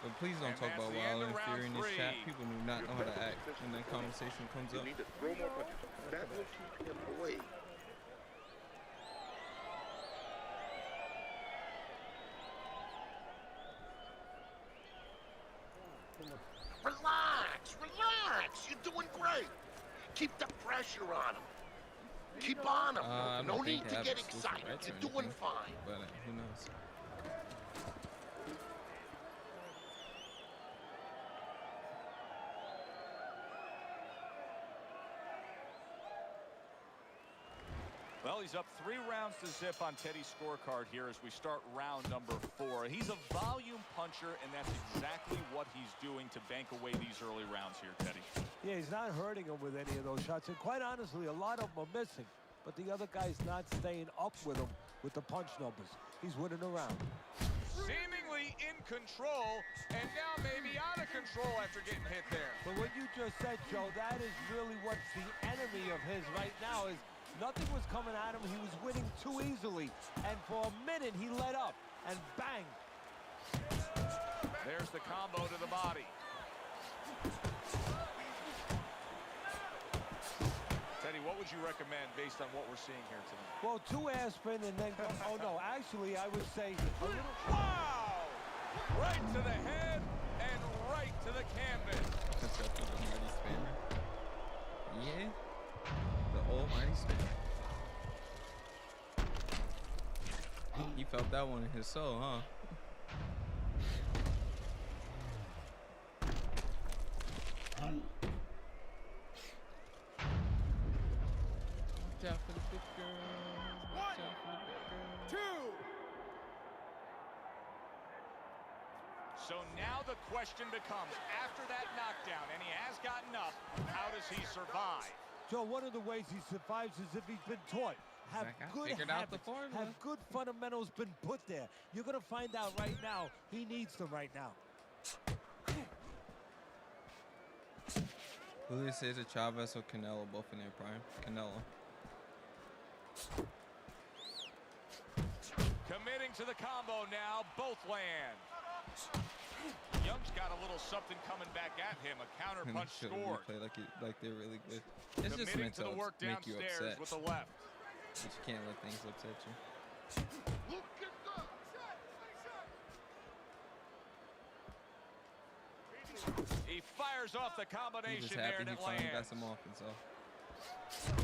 but please don't And talk that's about the end Wilder of and round Fury in this chat. 3. People do not know how to act when that conversation comes You up. need to throw more punches. That will keep him away. Relax, relax. You're doing great. Keep the pressure on him. Keep on him. I don't No think need they to have get exclusive excited. rights or You're doing anything, fine. But who knows? Well, he's up 3 rounds to zip on Teddy's scorecard here as we start round number 4. He's a volume puncher, and that's exactly what he's doing to bank away these early rounds here, Teddy. Yeah, he's not hurting him with any of those shots. And quite honestly, a lot of them are missing. But the other guy's not staying up with him with the punch numbers. He's winning the round. Seemingly seemingly in control, and now maybe out of control after getting hit there. But what you just said, Joe, that is really what's the enemy of his right now is nothing was coming at him. He was winning too easily. And for a minute, he let up. And bang. There's the combo to the body. Teddy, what would you recommend based on what we're seeing here tonight? Well, 2 aspirin and then go. Oh, no. Actually, I would say a little. Wow! Right to the head and right to the canvas. That's up to the mighty spammer. Yeah. The almighty spammer. He felt that one in his soul, huh? Watch out for the big girls. Watch out for the big girls. 2. So now the question becomes, after that knockdown, and he has gotten up, how does he survive? Joe, one of the ways he survives is if he's been taught. Have Like, I good figured out the habits, formula. have good fundamentals been put there. You're going to find out right now. He needs them right now. Julio Cesar Chavez or Canelo, both in their prime. Canelo. Committing to the combo now, both land. Young's got a little something coming back at him, a counter And punch they should scored. play like they're really good. It's just Committing meant to the work make you downstairs upset. with the left. But you can't let things upset you. Look at that. He fires off the He's combination just there happy and he it finally got lands. some offense off.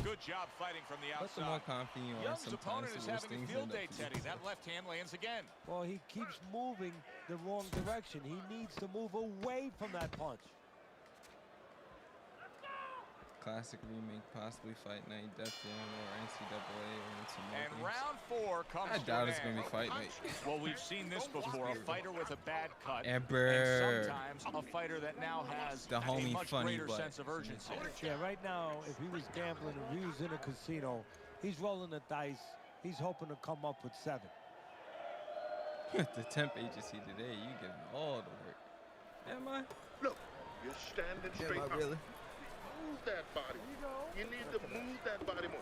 Good job fighting from the But the more outside. confident you are, Young's sometimes opponent the is worse having a things field end up day, for you. Teddy. That left hand lands again. Well, he keeps moving the wrong direction. He needs to move away from that punch. Classic remake, possibly Fight Night, Def Jam, or NCAA, or some more And games. round 4 comes I to doubt an it's gonna end. be Fight Night. Well, we've seen this before, a fighter with a bad cut, Emperor. and sometimes a fighter that now has The a homie much funny greater butt. sense of urgency. Yeah, right now, if he was gambling, if he was in a casino, he's rolling the dice. He's hoping to come up with 7. The temp agency today, you giving all the work. Am I? Look, you're standing straight Am I up. really? Move that body. You need to move that body more.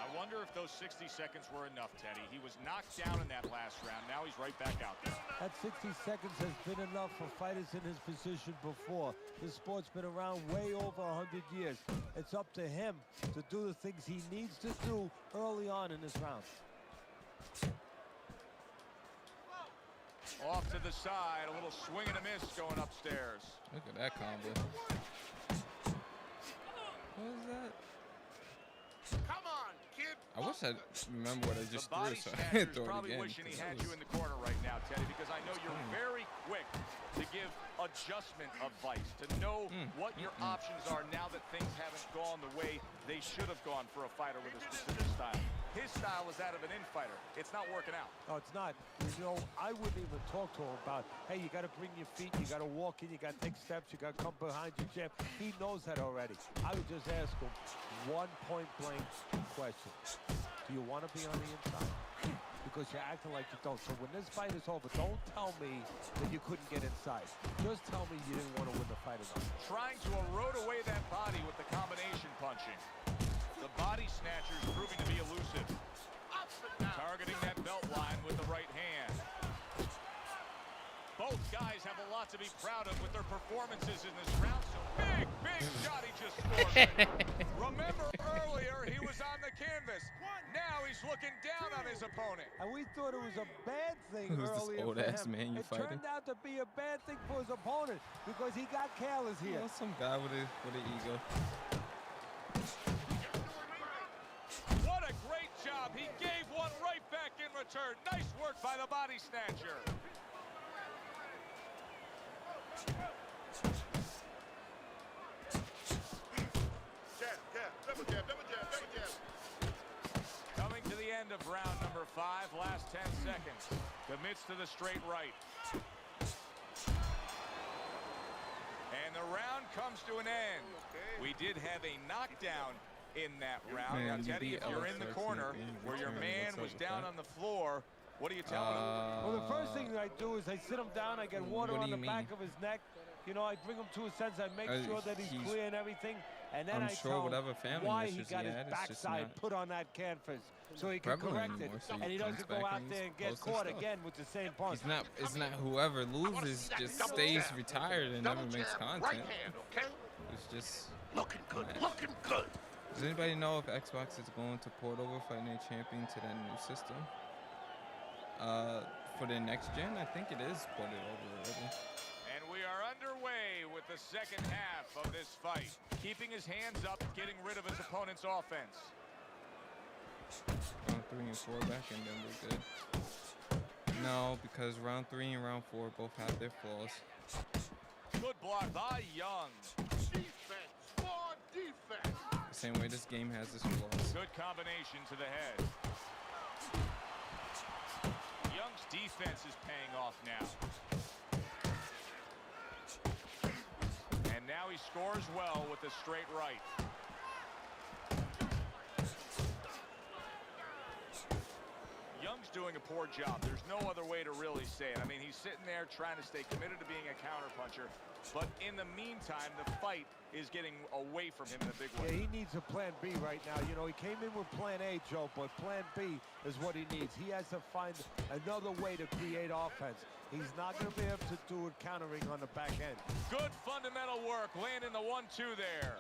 I wonder if those 60 seconds were enough, Teddy. He was knocked down in that last round. Now he's right back out there. That 60 seconds has been enough for fighters in his position before. This sport's been around way over 100 years. It's up to him to do the things he needs to do early on in this round. Off to the side, a little swing and a miss going upstairs. Look at that combo. What was that? Come on, kid. I wish I remember what I The just body threw, so I snatcher's throw it probably again. wishing he 'cause that had you was- in the corner right now, Teddy, because I know you're fine. very quick to give adjustment advice, to know what your options are now that things haven't gone the way they should have gone for a fighter with a specific style. His style is that of an infighter. It's not working out. No, it's not. You know, I wouldn't even talk to him about, hey, you got to bring your feet, you got to walk in, you got to take steps, you got to come behind your jab. He knows that already. I would just ask him one point-blank question. Do you want to be on the inside? Because you're acting like you don't. So when this fight is over, don't tell me that you couldn't get inside. Just tell me you didn't want to win the fight enough. Trying to erode away that body with the combination punching. The body snatcher is proving to be elusive. Targeting that belt line with the right hand. Both guys have a lot to be proud of with their performances in this round. So big shot he just scored. Remember earlier he was on the canvas. Now he's looking down on his opponent. And we thought it was a bad thing Who's this earlier old-ass for him. man you It fighting? turned out to be a bad thing for his opponent because he got careless here. Well, some guy with an ego. What a great job. He gave one right back in return. Nice work by the body snatcher. Double jab, double jab, double jab. Coming to the end of round number 5, last 10 seconds. Commits to the straight right. the round comes to an end. We did have a knockdown in that round. Man, Now, you Teddy, beat if you're Alex in the Saracen corner in where your return. man What's up was with down that? on the floor, what are you telling him? Well, the first thing I do is I sit him down, I get water What do on the you back mean? of his neck. You know, I bring him to a sense, I make sure that he's he's- clear and everything. And then I'm I sure tell him whatever family why he issues got he his had, it's just backside not put on that canvas so he can prevalent correct it. anymore, so And he he comes doesn't back go out and there he's and get posting caught stuff. again with the same punch. It's not whoever loses just stays retired and never makes Right content. hand, okay? It's just Looking good, looking good. does anybody know if Xbox is going to port over Fighting Night Champion to that new system? For the next gen, I think it is ported over already. And we are underway with the second half of this fight. Keeping his hands up, getting rid of his opponent's offense. Round 3 and 4 back and then we're good. No, because round 3 and round 4 both have their flaws. Good block by Young. Defense, more defense. The same way this game has its flaws. Good combination to the head. Young's defense is paying off now. And now he scores well with a straight right. Young's doing a poor job. There's no other way to really say it. I mean, he's sitting there trying to stay committed to being a counterpuncher. But in the meantime, the fight is getting away from him in a big Yeah, way. he needs a plan B right now. You know, he came in with plan A, Joe, but plan B is what he needs. He has to find another way to create offense. He's not going to be able to do it countering on the back end. Good fundamental work, landing the 1-2 there.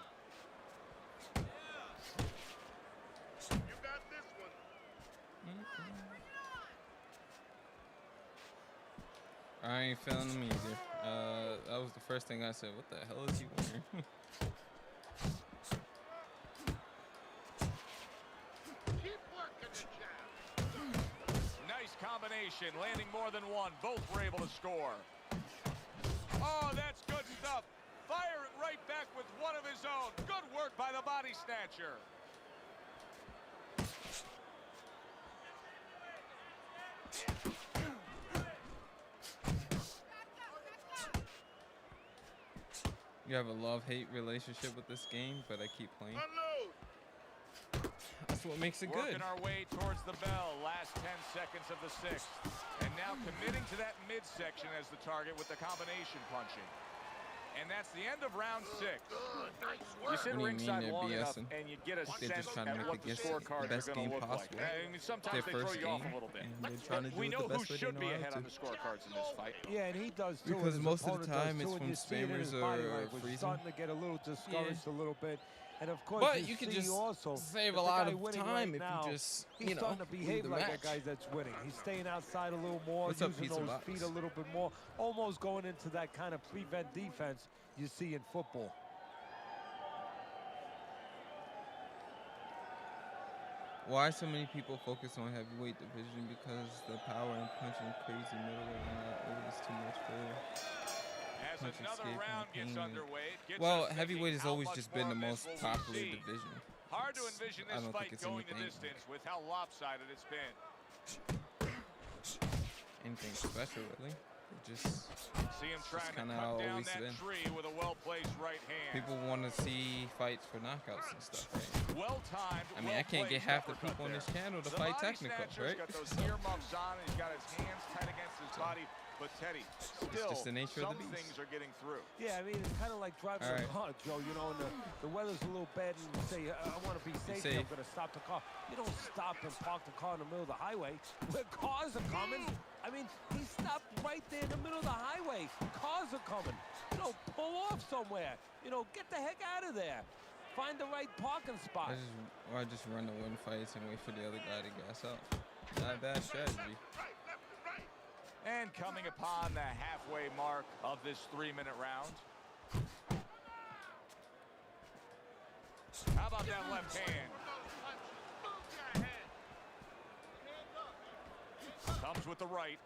You got this one. I ain't feeling them either. That was the first thing I said. What the hell is he wearing? Keep working the jab. Nice combination, landing more than one. Both were able to score. Oh, that's good stuff. Fire it right back with one of his own. Good work by the body snatcher. You have a love-hate relationship with this game, but I keep playing. Unload. That's what makes it good. Working our way towards the bell. Last 10 seconds of the sixth. And now committing to that midsection as the target with the combination punching. And that's the end of round 6. Good, nice You work. sit What do you mean ringside they're long enough BSing? and you get a They're sense just trying to at make what the the scorecards best are going game to look possible. like. I mean, sometimes Their they throw first you off game, a little bit. and they're trying to do We it know the who best way should they be know how ahead to. on the scorecards in this fight. Yeah, and he does too. Because His most of the opponent does time too, it's and when you see it in his spammers body are language. freezing. Starting to get a little discouraged a little bit. And of course, But you could see just also save that a the lot guy of winning time right if now, you just, he's you know, starting to leave behave the like match. a guy that's winning. He's staying outside a little more, What's up, using Pizza those Box? feet a little bit more, almost going into that kind of prevent defense you see in football. Why so many people focus on heavyweight division? Because the power and punching crazy middleweight and that is too much for As punch another escape round and gets pain. underway, it gets Well, us thinking heavyweight has how always much just been more the of most this will we popular see? division. Hard to It's- envision I this don't think fight it's going the anything distance with how lopsided it's been. anything special, really. It just See him trying to kinda cut down always that been. tree with a well-placed right hand. people want to see fights for knockouts and stuff, right? Well-timed, I mean, I can't get well-placed half the uppercut people on there. this channel to The fight body technical, snatcher's right? got those earmuffs on, and he's got his hands tight against his body. But Teddy, still, just the nature of some the beast. things are getting through. Yeah, I mean, it's kind of like driving All a right. car, Joe. You know, and the weather's a little bad, and you say, I want to be safe, here, I'm safe. going to stop the car. You don't stop and park the car in the middle of the highway where cars are coming. I mean, he stopped right there in the middle of the highway. Cars are coming. You know, pull off somewhere. You know, get the heck out of there. Find the right parking spot. I just run to win fights and wait for the other guy to gas out. Not a bad strategy. Right, left, right. And coming upon the halfway mark of this 3-minute round. How about that left hand? Move your head. Comes with the right.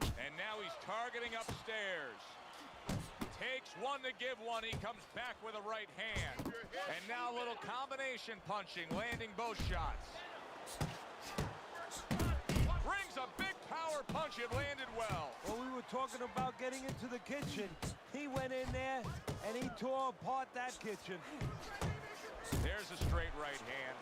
And now he's targeting upstairs. Takes one to give one. He comes back with a right hand. And now a little combination punching, landing both shots. Brings a big power punch. It landed well. Well, we were talking about getting into the kitchen. He went in there, and he tore apart that kitchen. There's a straight right hand.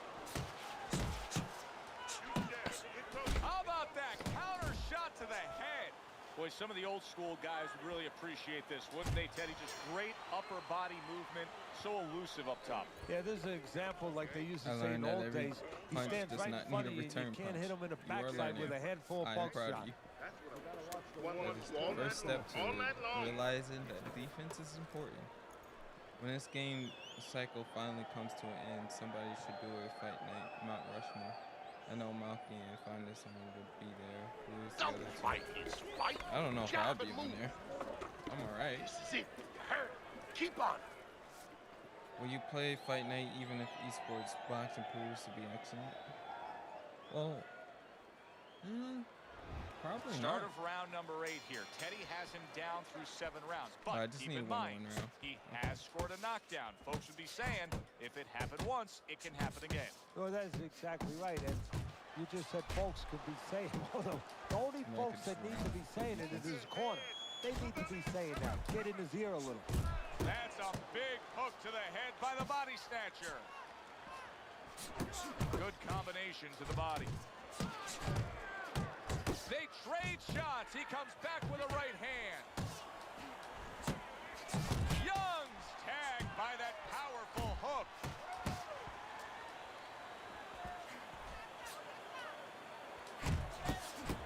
How about that? Counter shot to the head. Boy, some of the old school guys would really appreciate this, wouldn't they, Teddy? Just great upper body movement, so elusive up top. Yeah, this is an example like they used to say in old days. He stands right in front of you, and you can't hit him in the backside with a head full of buckshot. That is the first step to realizing that defense is important. When this game cycle finally comes to an end, somebody should do a fight night, Mount Rushmore. I know Malky and Finally someone would be there. Who's the other two? Fight is fight. I don't know if I'll be on there. I'm alright. This is it. Hurt. Keep on. Will you play Fight Night even if esports boxing proves to be excellent? Well, probably Start not. of round number 8 here. Teddy has him down through 7 rounds. But I just keep need in one mind, round. he has scored a knockdown. Folks would be saying, if it happened once, it can happen again. Well, that's exactly right. And you just said folks could be saying, well, the only folks that need to be saying it is his corner. They need to be saying that. Get in his ear a little. That's a big hook to the head by the body snatcher. Good combination to the body. They trade shots. He comes back with a right hand. Young's tagged by that powerful hook.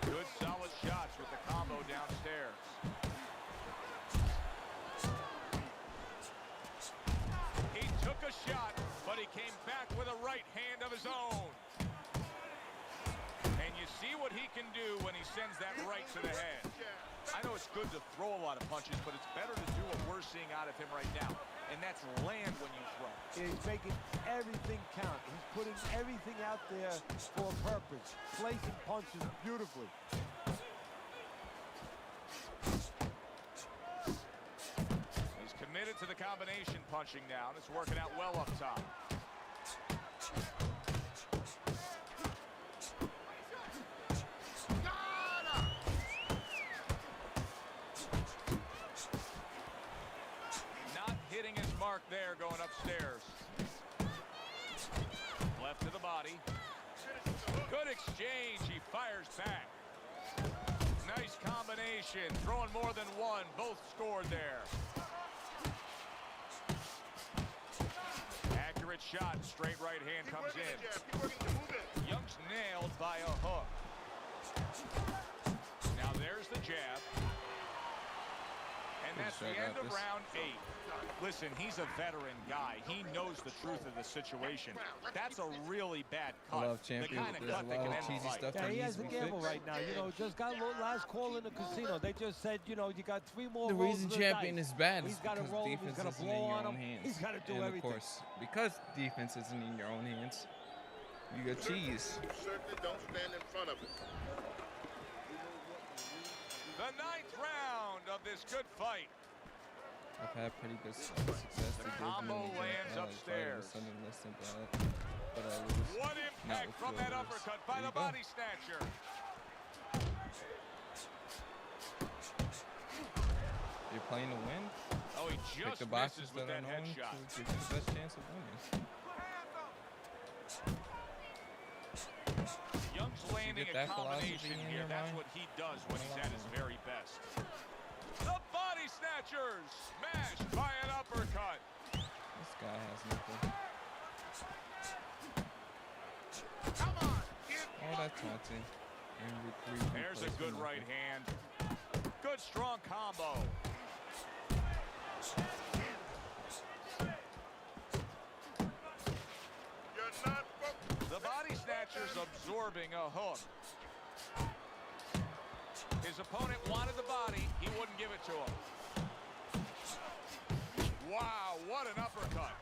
Good solid shots with the combo downstairs. He took a shot, but he came back with a right hand of his own. And you see what he can do when he sends that right to the head. I know it's good to throw a lot of punches, but it's better to do what we're seeing out of him right now, and that's land when you throw. He's making everything count. He's putting everything out there for a purpose. Placing punches beautifully. He's committed to the combination punching now, and it's working out well up top. Not hitting his mark there, going upstairs. Left to the body. Good exchange. He fires back. Nice combination. Throwing more than one. Both scored there. Accurate shot. Straight right hand comes in. Young's nailed by a hook. Now there's the jab. And that's the end of round 8. Listen, he's a veteran guy. He knows the truth of the situation. That's a really bad cut. I love champions. The kind of There's cut a that lot can of end cheesy the fight. stuff Yeah, that he needs has to a be gamble fixed. right now. You know, just got last call in the casino. They just said, you know, you got 3 more The rolls reason of the champion dice. is bad is He's got to because roll him. defense He's got to isn't blow in your on own him. hands. He's got to do And everything. of course, because defense isn't in your own hands, you got cheese. Certainly don't stand in front of it. The 9th round of this good fight. I've had pretty good success. The combo lands upstairs. But I lose. What impact with from your that words. uppercut by There the you go. body snatcher. You're playing to win. Oh, he Pick just the boxes misses with that are that known headshot. to give you the best chance of winning. Young's landing get a that philosophy combination in here. your That's mind? what he does when he's I at love his it. very best. The body snatchers smashed by an uppercut. This guy has nothing. Come on, kid. All that taunting. And There's a good right hand. Good strong combo. You're not focused. The body snatcher's absorbing a hook. His opponent wanted the body. He wouldn't give it to him. Wow, what an uppercut.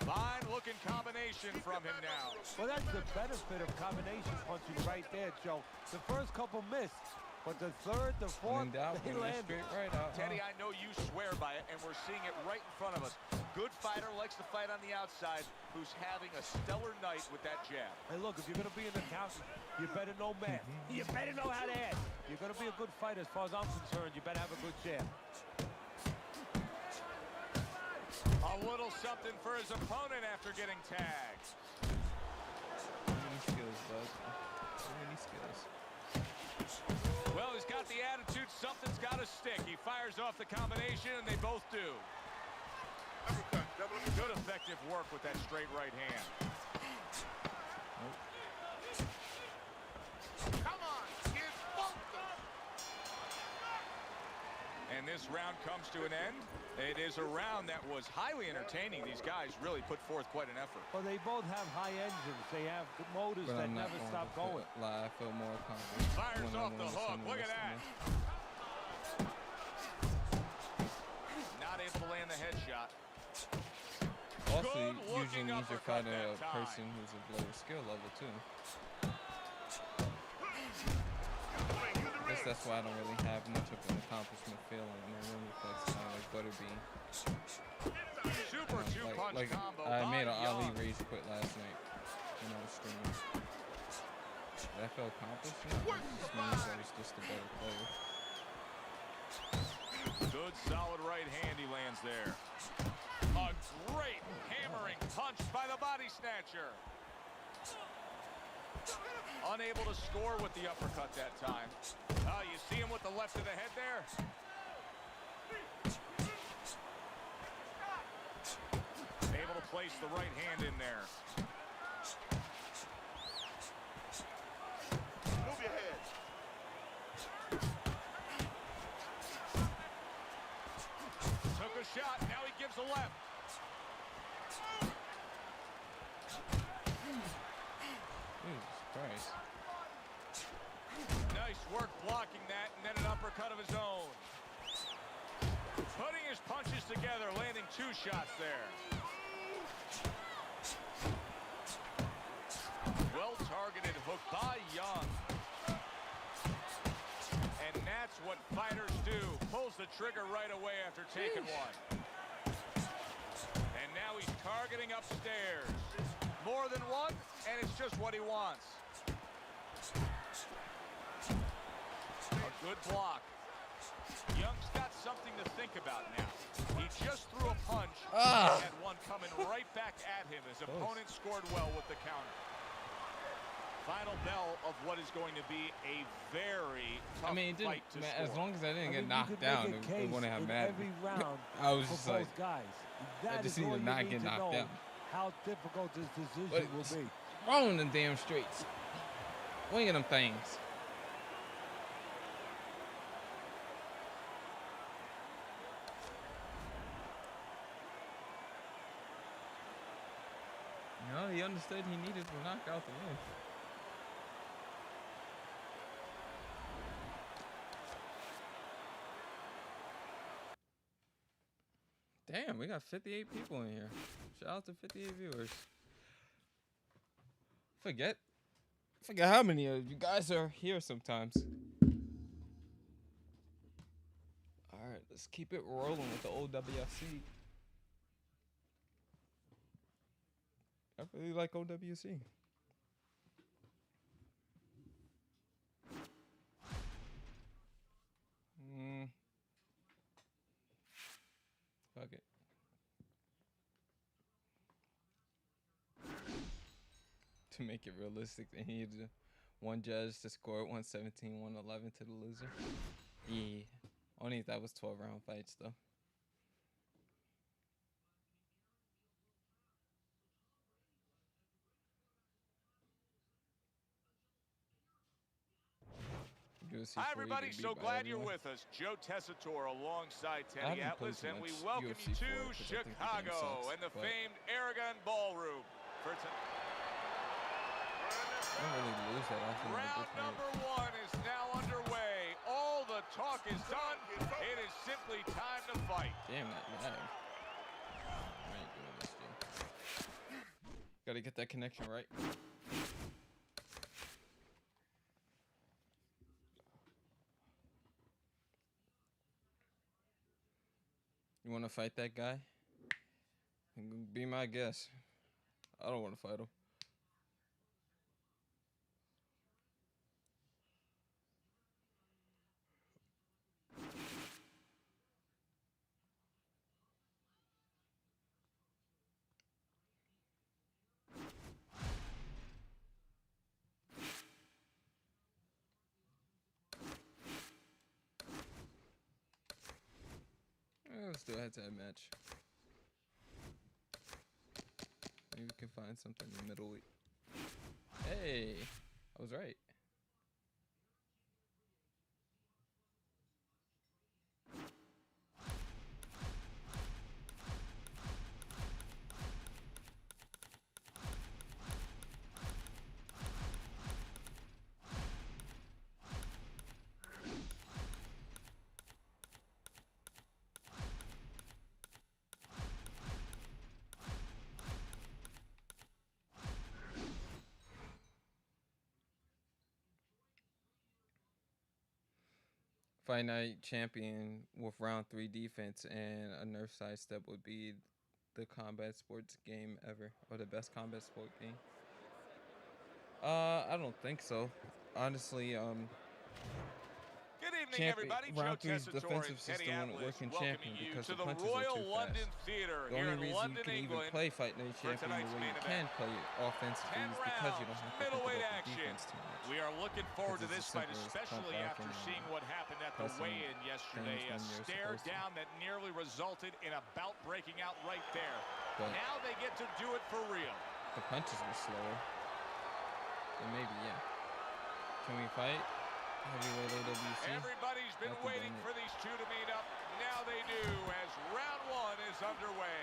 Fine looking combination from him now. Well, that's the benefit of combination punching right there, Joe. The first couple missed, But the third, the fourth, Down, they landed. straight right out. Teddy, I know you swear by it, and we're seeing it right in front of us. Good fighter likes to fight on the outside, who's having a stellar night with that jab. Hey, look, if you're going to be an accountant, you better know math. You better know how to add. You're going to be a good fighter, as far as I'm concerned. You better have a good jab. A little something for his opponent after getting tagged. Too many skills, bud. Too many skills. Well, he's got the attitude, something's got to stick. He fires off the combination, and they both do. Uppercut, double uppercut. Good effective work with that straight right hand. Come on, get bulked up. And this round comes to an end. It is a round that was highly entertaining. These guys really put forth quite an effort. Well, they both have high engines. They have good motors But that I'm not never going stop to going. lie. I feel more confident. Fires when I off win the this hook. than the Look at rest of that. them. Not able to land the headshot. Also, Good usually looking means you're uppercut fighting that a time. person who's of lower skill level too. Swing, use the I guess ring. that's why I don't really have much of an accomplishment feeling in my ring reflex, kind of like Butterbean. Super two-punch Like combo. I made an by Ali Young. rage quit last night when I was streaming. Did I feel accomplished? No, it just means I was just a better player. Good solid right hand he lands there. A great hammering punch by the body snatcher. Unable to score with the uppercut that time. You see him with the left of the head there? Able to place the right hand in there. Move your head. Took a shot, now he gives a left. Jesus Christ. Nice work blocking that, and then an uppercut of his own. Putting his punches together, landing 2 shots there. Well-targeted hook by Young. And that's what fighters do. Pulls the trigger right away after taking one. And now he's targeting upstairs. More than one, and it's just what he wants. A good block. Young's got something to think about now. He just threw a punch and had one coming right back at him. His opponent scored well with the counter. Final bell of what is going to be a very tough fight to score. As long as I didn't get you knocked could down, make a it case wouldn't have in mattered. every round I was for just both like, guys. That just is need all to you not need get to knocked know down. how difficult this decision But will be. wrong in the damn straights. Winging them things. No, he understood he needed to knock out the win. Damn, we got 58 people in here. Shout out to 58 viewers. Forget how many of you guys are here sometimes. Alright, let's keep it rolling with the old WFC. I really like OWC. Fuck it. To make it realistic, they need one judge to score it 117, 111 to the loser. Yeah. Only if that was 12-round fights, though. Hi, everybody. So glad you're with us. Joe Tessitore alongside Teddy Atlas, and we welcome you to Chicago and the famed Aragon Ballroom. For I don't really lose that often. round number 1 is now underway. All the talk is done. It is simply time to fight. Damn, that lag. I ain't doing this game. Gotta get that connection right. You want to fight that guy? Be my guest. I don't want to fight him. Let's do a head-to-head match. Maybe we can find something in the middle. Hey, I was right. Fight Night champion with round 3 defense and a nerf sidestep would be the combat sports game ever, or the best combat sport game. I don't think so. Honestly, Good evening, everybody. round Joe 3's defensive Tessitore system wouldn't work in champion welcoming you because to the the punches Royal are too London fast. Theater The here only in reason London, you can even England. play Fight Night for champion tonight's the way main you event. can play it offensively 10 is because you don't rounds, have to think middleweight about the action. defense too much. We are looking forward to Because this it's as fight, simple as pump especially back after and, seeing what happened at the pressing weigh-in yesterday. A things when you're stare supposed to. down that nearly resulted in a bout breaking out right there. But Now they get to do it for real. the punches were slower. Then maybe, yeah. Can we fight? Heavyweight AWC. Everybody's been Nothing waiting done it. for these two to meet up. Now they do as round 1 is underway.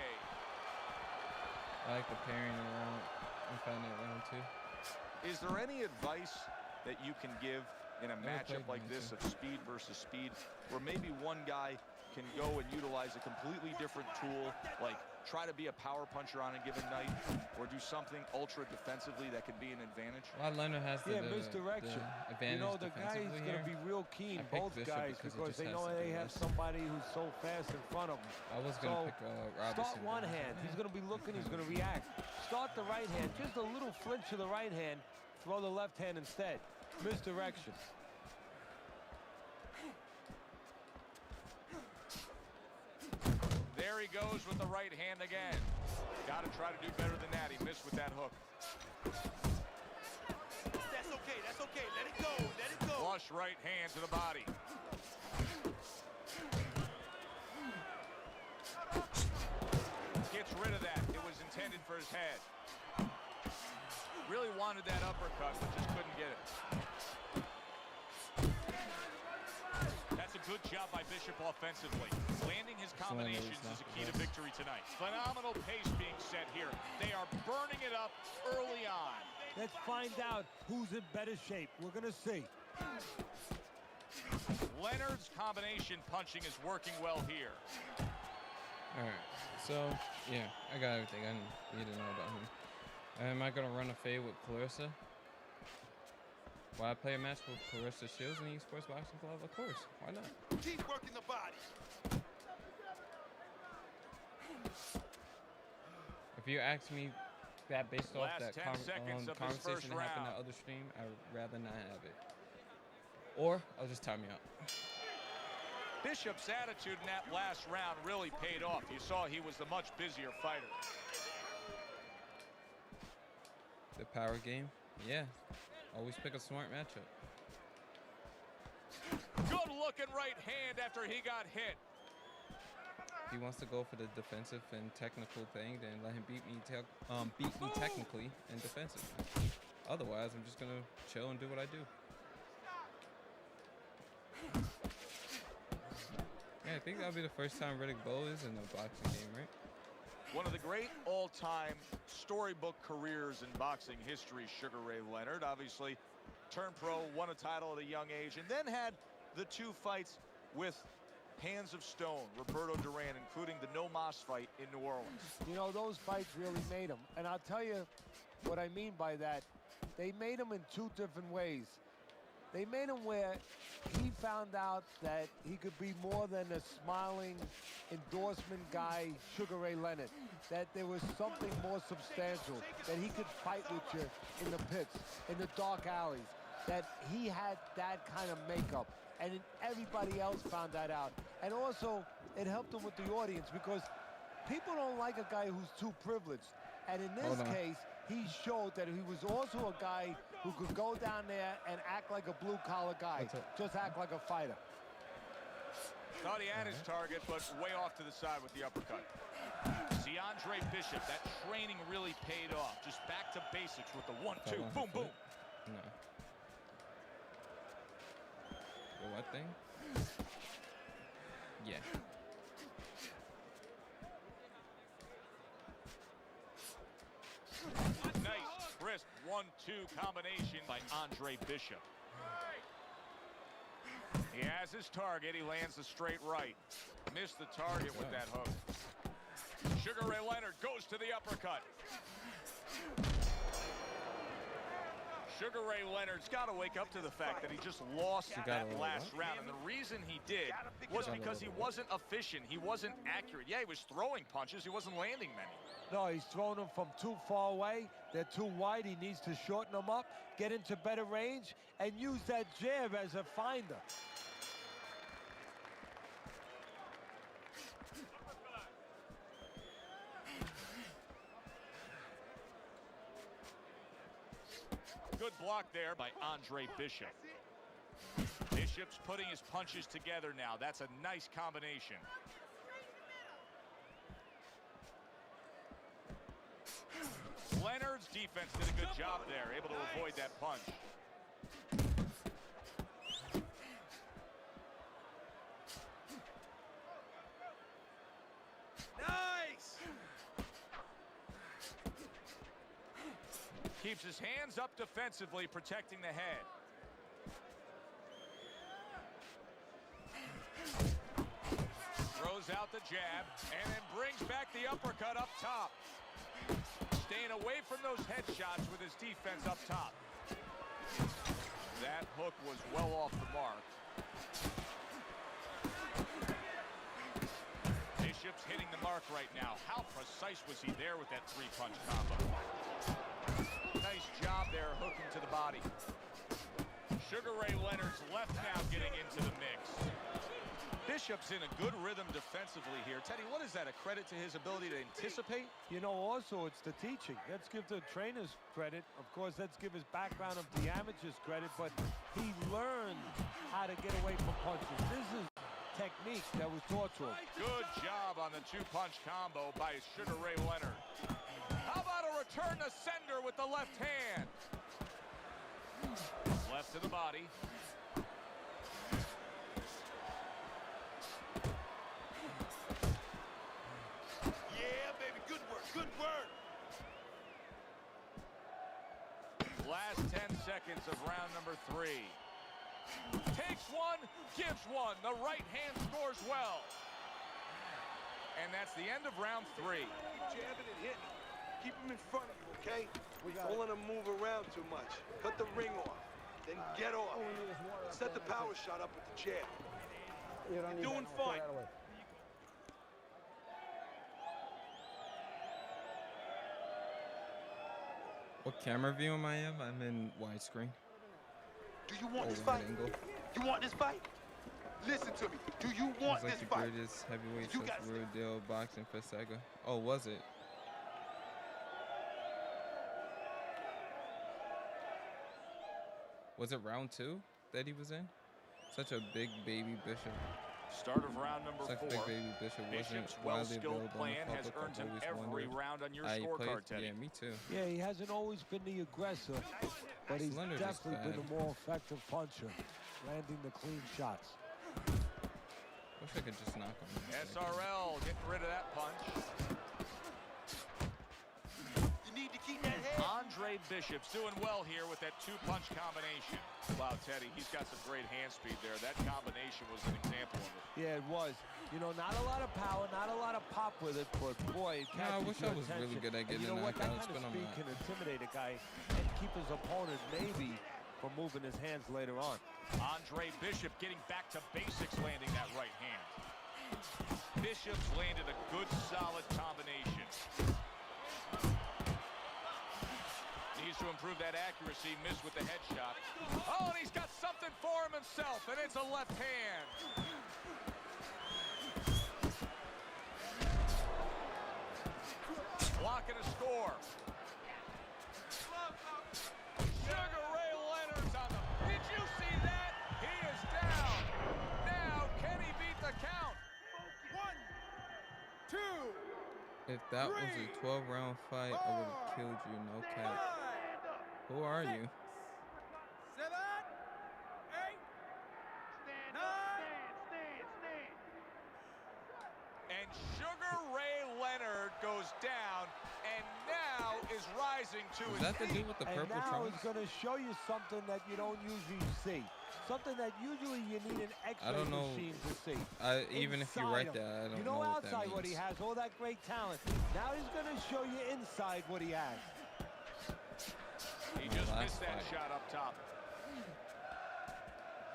I like the pairing around and Fight Night round 2. Is there any advice that you can give in a Never matchup played like round this 2. of speed versus speed, where maybe one guy can go and utilize a completely different tool, like try to be a power puncher on a given night, or do something ultra defensively that can be an advantage? Well, Leonard has the misdirection. the advantage You know, the guy's defensively going to here. be real keen, I picked both Bishop guys, because he because just they has know to they do have less. somebody who's so fast in front of them. I was going to So, pick Robinson. start one but- hand. He's going to be looking, he's going to react. Start the right hand. Just a little flinch to the right hand. Throw the left hand instead. Misdirection. There he goes with the right hand again. Got to try to do better than that. He missed with that hook. That's okay, that's okay. Let it go, let it go. Flush right hand to the body. Gets rid of that. It was intended for his head. Really wanted that uppercut, but just couldn't get it. That's a good job by Bishop offensively. Landing his combinations is a key to victory tonight. Phenomenal pace being set here. They are burning it up early on. Let's find out who's in better shape. We're going to see. Leonard's combination punching is working well here. All right. So, yeah, I got everything I need to know about him. Am I going to run a fade with Clarissa? Will I play a match with Clarissa Shields in the Esports Boxing Club? Of course. Why not? Keep working the body. If you ask me that based off Last that 10 seconds of this first conversation that happened round. in the other stream, I would rather not have it. Or I'll just time you out. Bishop's attitude in that last round really paid off. You saw he was the much busier fighter. The power game? Yeah. Always pick a smart matchup. Good looking right hand after he got hit. If he wants to go for the defensive and technical thing, then let him beat me technically and defensively. Otherwise, I'm just gonna chill and do what I do. Yeah, I think that'll be the first time Riddick Bowe is in a boxing game, right? One of the great all-time storybook careers in boxing history, Sugar Ray Leonard. Obviously, turned pro, won a title at a young age, and then had the 2 fights with Hands of Stone, Roberto Duran, including the No Mas fight in New Orleans. You know, those fights really made him. And I'll tell you what I mean by that. They made him in 2 different ways. They made him where he found out that he could be more than a smiling endorsement guy, Sugar Ray Leonard. That there was something more substantial, that he could fight with you in the pits, in the dark alleys, that he had that kind of makeup. And everybody else found that out. And also, it helped him with the audience because people don't like a guy who's too privileged. And in this case, he showed that he was also a guy who could go down there and act like a blue-collar guy, just act like a fighter. Thought he had his target, but way off to the side with the uppercut. See, Andre Bishop, that training really paid off. Just back to basics with the 1-2, boom, boom. No. The what thing? Yeah. Nice, crisp 1-2 combination by Andre Bishop. He has his target. He lands the straight right. Missed the target with that hook. Sugar Ray Leonard goes to the uppercut. Sugar Ray Leonard's got to wake up to the fact that he just lost that last round. And the reason he did was because he wasn't efficient. He wasn't accurate. Yeah, he was throwing punches. He wasn't landing many. No, he's throwing them from too far away. They're too wide. He needs to shorten them up, get into better range, and use that jab as a finder. Good block there by Andre Bishop. Bishop's putting his punches together now. That's a nice combination. Leonard's defense did a good job there, able to avoid that punch. Nice! Keeps his hands up defensively, protecting the head. Throws out the jab, and then brings back the uppercut up top. Staying away from those headshots with his defense up top. That hook was well off the mark. Bishop's hitting the mark right now. How precise was he there with that three-punch combo? Nice job there hooking to the body. Sugar Ray Leonard's left now getting into the mix. Bishop's in a good rhythm defensively here. Teddy, what is that, a credit to his ability to anticipate? You know, also, it's the teaching. Let's give the trainers credit. Of course, let's give his background of the amateurs credit, but he learned how to get away from punches. This is technique that was taught to him. Good job on the two-punch combo by Sugar Ray Leonard. How about a return to sender with the left hand? Left to the body. Yeah, baby, good work, good work. Last 10 seconds of round number 3. Takes one, gives one. The right hand scores well. And that's the end of round 3. Jabbing and hitting. Keep him in front of you, okay? Don't let him move around too much. Cut the ring off, then get off. Set the power shot up with the jab. You're doing fine. What camera view am I in? I'm in widescreen. Do you want this fight? Angle. You want this fight? Listen to me. Do you want It's like this the fight? greatest heavyweight You since gotta real deal boxing for Sega. Oh, was it? Was it round 2 that he was in? Such a big baby Bishop. Start of round number Such 4. a big baby Bishop wasn't Bishop's widely well-skilled available in plan the has public. earned him I've every always wondered round on your how he scorecard, played. Teddy. Yeah, me too. Yeah, he hasn't always been the aggressor, but he's Leonard is definitely been bad. a more effective puncher, landing the clean shots. Wish I could just knock him. SRL getting rid of that punch. You need to keep that head. Andre Bishop's doing well here with that two-punch combination. Wow, Teddy, he's got some great hand speed there. That combination was an example of it. Yeah, it was. You know, not a lot of power, not a lot of pop with it, but boy, it Yeah, I catches wish your I was really attention. good at And getting you know what? That knockouts, kind but of I'm speed not. can intimidate a guy and keep his opponent maybe from moving his hands later on. Andre Bishop getting back to basics, landing that right hand. Bishop's landed a good, solid combination. Needs to improve that accuracy, missed with the headshot. Oh, and he's got something for him himself, and it's a left hand. Blocking a score. Sugar Ray Leonard's on the... Did you see that? He is down. Now, can he beat the count? 1, 2, If that was a 12-round fight, I would have killed you, no cap. 5, Who are you? 7, 8, 9. And Sugar Ray Leonard goes down and now is rising to Is his that the feet. dude with the And purple now trunks? he's going to show you something that you don't usually see. Something that usually you need an X-ray don't know. machine to see. Even if you Inside write him. that, I don't You know know what that outside what he means. has, all that great talent. Now he's going to show you inside what he has. He My just last missed that fight. shot up top.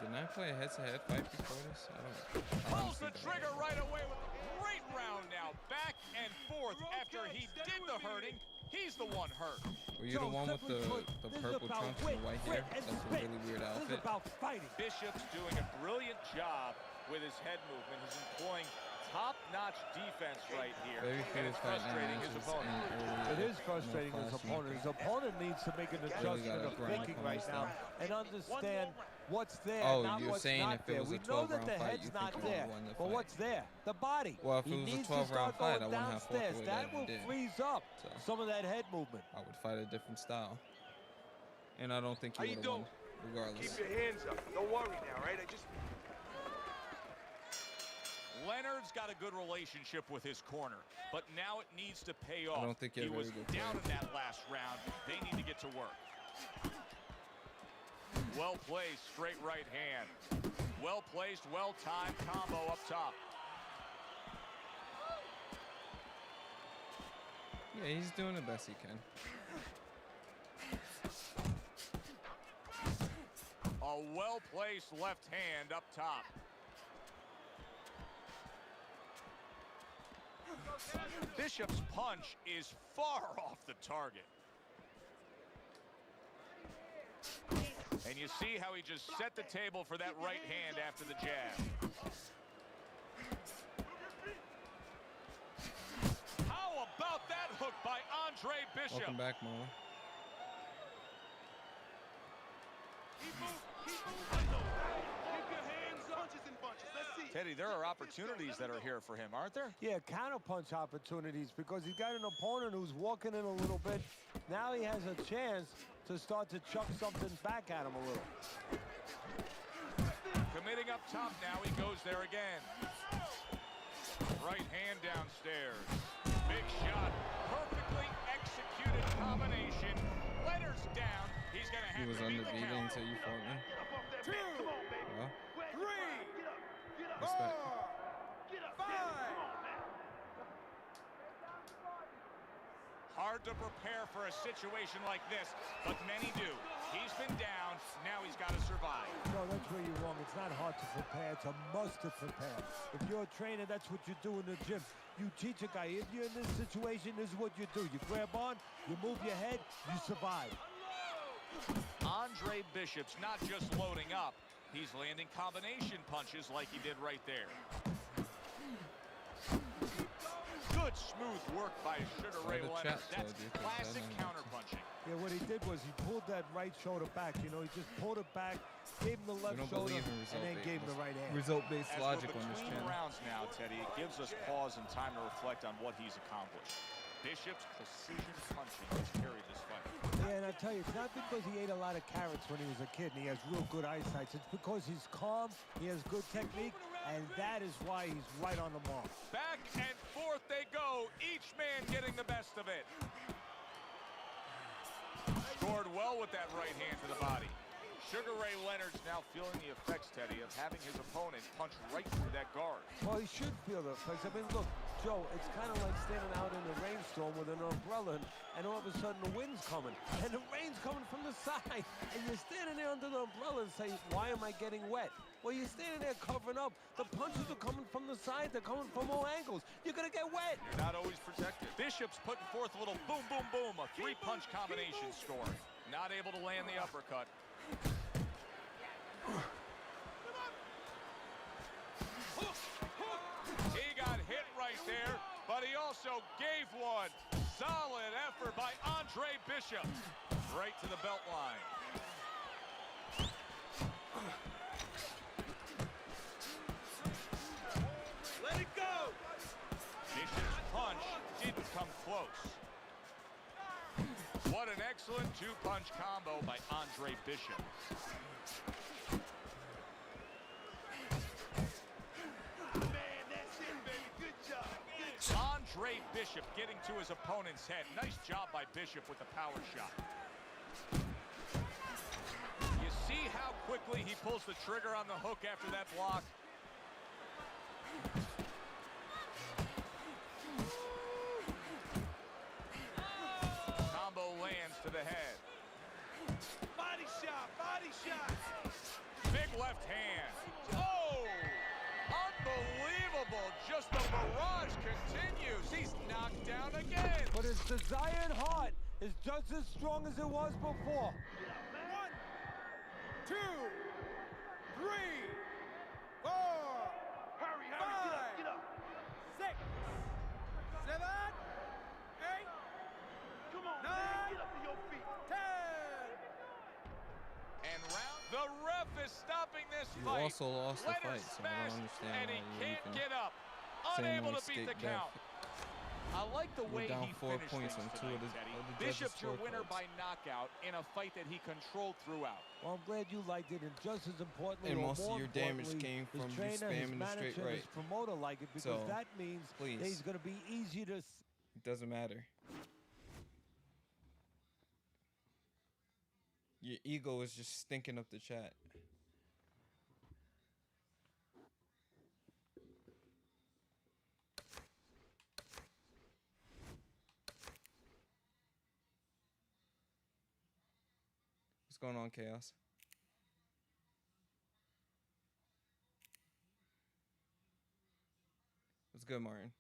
Didn't I play a head-to-head fight before this? I Pulls honestly the don't trigger know. right away with a great round now. Back and forth after he did the hurting. He's the one hurt. Were you the one with the This is purple about trunks and wit, the white grit, hair? and That's a spit. really weird This is outfit. about fighting. Bishop's doing a brilliant job with his head movement. He's employing top-notch defense right here. Babyface It's fight frustrating his opponent. It is frustrating his opponent. His opponent needs to make an adjustment gotta of grind thinking upon right this now stuff. and understand what's there, Oh, not you're what's saying not if it there. was a We know that the 12-round fight, head's you not think you there, would've won the but fight. what's there? The body. Well, if He it was a needs to 12-round start fight, I going wouldn't have fought the downstairs. way That that will he did. freeze up So. some of that head movement. I would fight a different style. And I don't think How you you would have won, doing? regardless. Keep your hands up. Don't worry now, right? Leonard's got a good relationship with his corner, but now it needs to pay off. I don't think he you're was very good down player. in that last round. They need to get to work. Well placed, straight right hand. Well placed, well timed combo up top. Yeah, he's doing the best he can. A well placed left hand up top. Bishop's punch is far off the target. And you see how he just set the table for that right hand after the jab. How about that hook by Andre Bishop? Welcome back, Mo. Teddy, there are opportunities that are here for him, aren't there? Yeah, counterpunch opportunities because he's got an opponent who's walking in a little bit. Now he has a chance to start to chuck something back at him a little. Committing up top now, he goes there again. Right hand downstairs. Big shot. Perfectly executed combination. Leonard's down. He's going to He have was to beat the undefeated count. until you fought me. 2, Well, 3, 4, respect. 5. Hard to prepare for a situation like this, but many do. He's been down. Now he's got to survive. No, that's where you're wrong. It's not hard to prepare. It's a must to prepare. If you're a trainer, that's what you do in the gym. You teach a guy, if you're in this situation, this is what you do. You grab on, you move your head, you survive. Andre Bishop's not just loading up. He's landing combination punches like he did right there. Good smooth work by Sugar Ray the Leonard. chat That's told you, 'cause I classic didn't- counterpunching. Yeah, what he did was he pulled that right shoulder back. You know, he just pulled it back, gave him the We left don't shoulder, believe in and then gave him the right hand. result-based As logic we're on this between channel. rounds now, Teddy, it gives us pause and time to reflect on what he's accomplished. Bishop's precision punching has carried this fight. Yeah, and I tell you, it's not because he ate a lot of carrots when he was a kid and he has real good eyesight. It's because he's calm, he has good technique, and that is why he's right on the mark. Back and forth they go, each man getting the best of it. Scored well with that right hand to the body. Sugar Ray Leonard's now feeling the effects, Teddy, of having his opponent punch right through that guard. Well, he should feel the effects. I mean, look, Joe, it's kind of like standing out in a rainstorm with an umbrella, and all of a sudden the wind's coming, and the rain's coming from the side, and you're standing there under the umbrella and say, why am I getting wet? Well, you're standing there covering up. The punches are coming from the side. They're coming from all angles. You're going to get wet. You're not always protected. Bishop's putting forth a little boom, boom, boom, a three-punch combination scoring. Not able to land the uppercut. He got hit right there, but he also gave one. Solid effort by Andre Bishop. Right to the belt line. Let it go. Bishop's punch didn't come close. What an excellent two-punch combo by Andre Bishop. Man, that's it, baby. Good job. Good job. Andre Bishop getting to his opponent's head. Nice job by Bishop with the power shot. You see how quickly he pulls the trigger on the hook after that block? Combo lands to the head. Body shot. Body shot. Big left hand. Oh! Unbelievable. Just the barrage continues. He's knocked down again. But his desire and heart is just as strong as it was before. 1, 2, 3, 4, Hurry, Five. get up. 6, 7, 8, Come on, Nine. man, get up to your feet. 10. And round. The ref is stopping this You fight. also lost the Let her fight, so I smash, don't understand and why he you can't even get up. saying Unable no to beat the escape death. count. I like the way down he 4 finished points things on two of tonight, the- Teddy. of the judges' Bishop's your winner scorecards. by knockout in a fight that he controlled throughout. Well, I'm glad you liked it, and just as importantly, And or most of more your damage importantly, came his from you trainer, his spamming the straight manager, and his right. promoter like it, because So, that means that please. he's going to be easy to... It doesn't matter. Your ego is just stinking up the chat. What's going on, Chaos? What's good, Martin?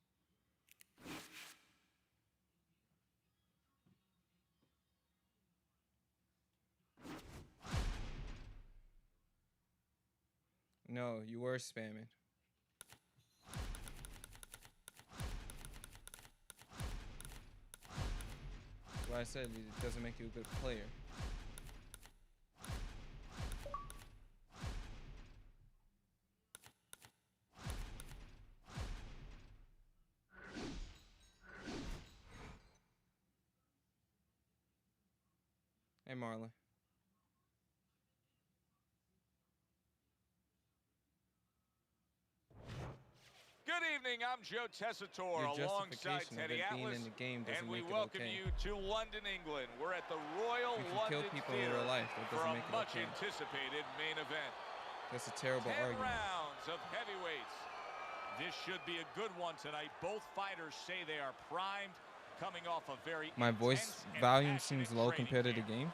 No, you were spamming. That's why I said it doesn't make you a good player. Hey, Marlon. Good evening, I'm Joe Tessitore Your alongside justification of Teddy it being Atlas, in the game doesn't and we make it welcome okay. you to London, England. We're at the Royal You can London kill people in Theatre real life, that for doesn't a make it much okay. anticipated main event. That's a terrible 10 argument. rounds of heavyweights. This should be a good one tonight. Both fighters say they are primed, coming off a very My voice intense and volume passionate seems low training compared to the camp. game.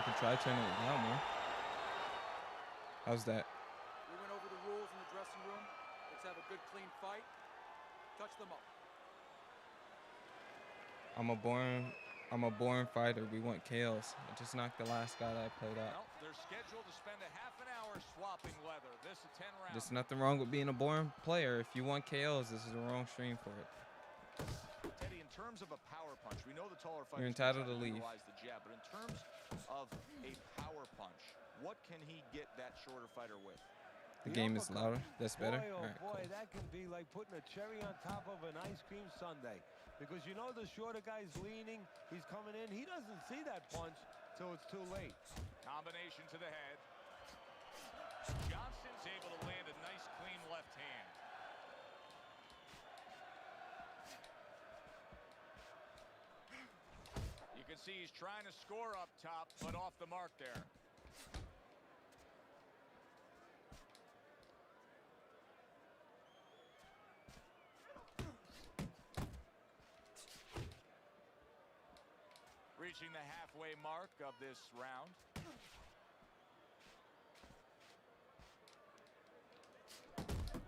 I could try turning it down more. How's that? We went over the rules in the dressing room. Let's have a good, clean fight. Touch them up. I'm a born fighter. We want KOs. I just knocked the last guy that I played out. Well, they're scheduled to spend a half an hour swapping leather. This is 10 rounds. There's nothing wrong with being a born player. If you want KOs, this is the wrong stream for it. Teddy, in terms of a power punch, we know the taller fighters You're entitled can to leave. utilize the jab, but in terms of a power punch, what can he get that shorter fighter with? The game is louder. That's better. Boy, oh All right, boy, cool. that can be like putting a cherry on top of an ice cream sundae. Because you know the shorter guy's leaning, he's coming in, he doesn't see that punch till it's too late. Combination to the head. Johnson's able to land a nice, clean left hand. You can see he's trying to score up top, but off the mark there. Reaching the halfway mark of this round.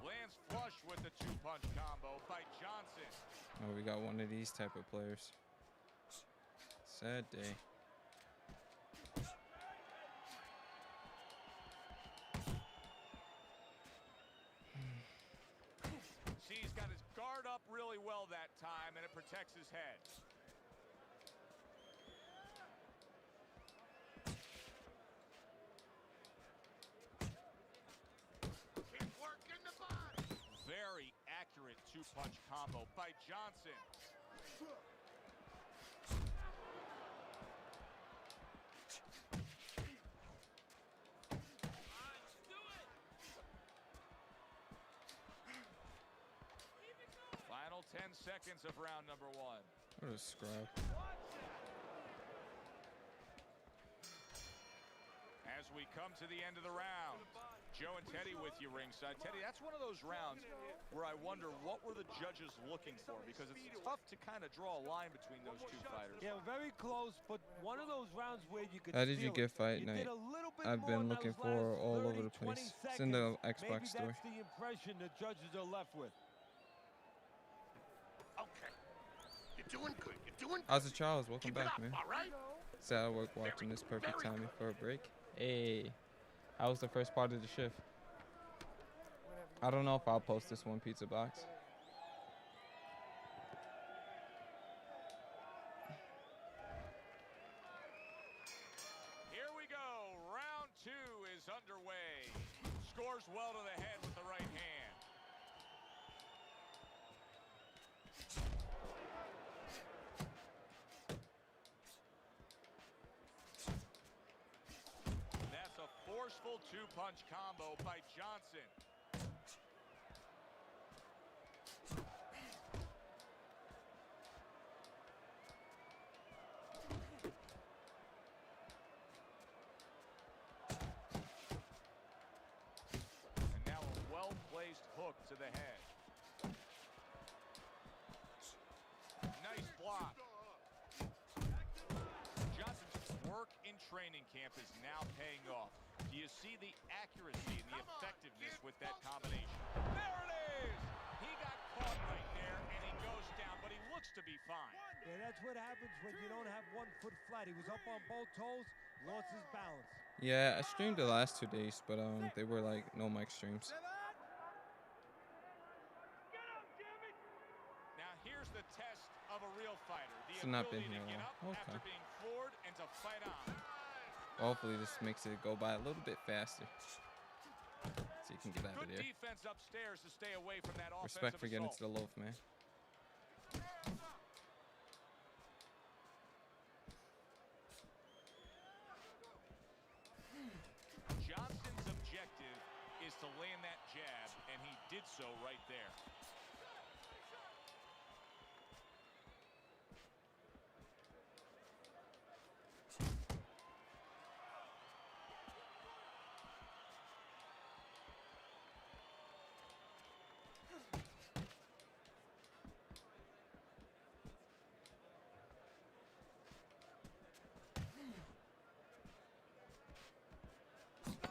Lands flush with the two-punch combo by Johnson. Oh, we got one of these type of players. Sad day. See, he's got his guard up really well that time, and it protects his head. Very accurate two-punch combo by Johnson. Final 10 seconds of round number 1. What a scrub. As we come to the end of the round, Joe and Teddy with you ringside. Teddy, that's one of those rounds where I wonder what were the judges looking for, because it's tough to kind of draw a line between those two fighters. Yeah, very close, but one of those rounds where you could How did you feel get Fight Night? I've been looking for all over the place. It's in the Xbox store. Maybe that's the impression the judges are left with. Okay. You're doing good. You're doing good. How's it, Charles? Welcome Keep it back, up, man. all right? Sad at work watching this perfect very timing good. for a break. Hey, how was the first part of the shift? I don't know if I'll post this one pizza box. Here we go. Round 2 is underway. Scores well to the head with the right hand. That's a forceful two-punch combo by Johnson. And now a well-placed hook to the head. Nice block. Johnson's work in training camp is now paying off. Do you see the accuracy and the effectiveness with that combination? There it is! He got caught right there, and he goes down, but he looks to be fine. Yeah, that's what happens when you don't have one foot flat. He was up on both toes, lost his balance. Yeah, I streamed the last 2 days, but they were like no mic streams. Now here's the test of a real fighter. The It's not been ability here to get long. up after Okay. being floored and to fight on. Hopefully this makes it go by a little bit faster, so you can get out of Good there. defense upstairs to stay away from that offensive Respect for getting to assault. the loaf, man. Johnson's objective is to land that jab, and he did so right there.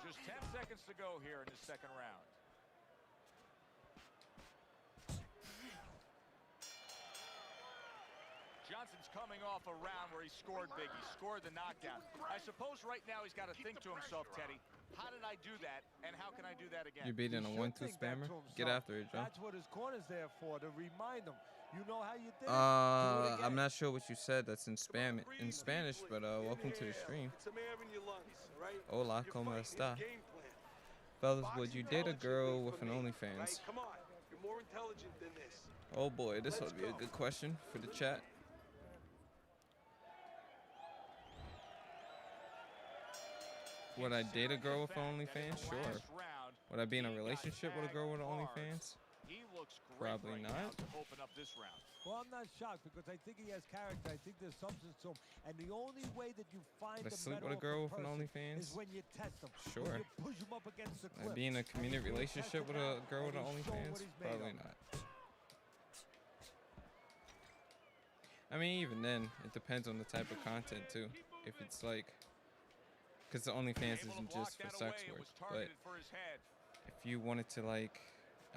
Just 10 seconds to go here in the second round. Johnson's coming off a round where he scored big. He scored the knockdown. I suppose right now he's got to think to himself, Teddy, how did I do that, and how can I do that again? You're beating a He should 1-2 think that spammer. to Get himself. after it, Joe. That's what his corner's there for, to remind him. You know how you did it? Do it again. I'm not sure what you said. That's in Spanish, but welcome to the stream. Get some air in your lungs, all right? Hola, You're ¿cómo fighting está? a game plan. Fellas, would you date a Boxing girl intelligently with for an me, OnlyFans? right? Come on, you're more intelligent than this. Oh boy, this would be a good question for the chat. Would I date a girl with an OnlyFans? Sure. Would I be in a relationship with a girl with an OnlyFans? He looks great Probably right not. now to open up this round. Well, I'm not shocked because I think he has character. I think there's substance to him. And the only way that you find Let's the sleep metal with a of girl with an person OnlyFans? is when you test him. Sure. When you push him up against the cliff. Be in a And committed you test relationship him with a out, girl with and an you show him OnlyFans? what he's made Probably of. not. I mean, even then, it depends on the type of content too. If it's like, because the OnlyFans Able to isn't block just for that sex away. It work, was but targeted for his head. if you wanted to like,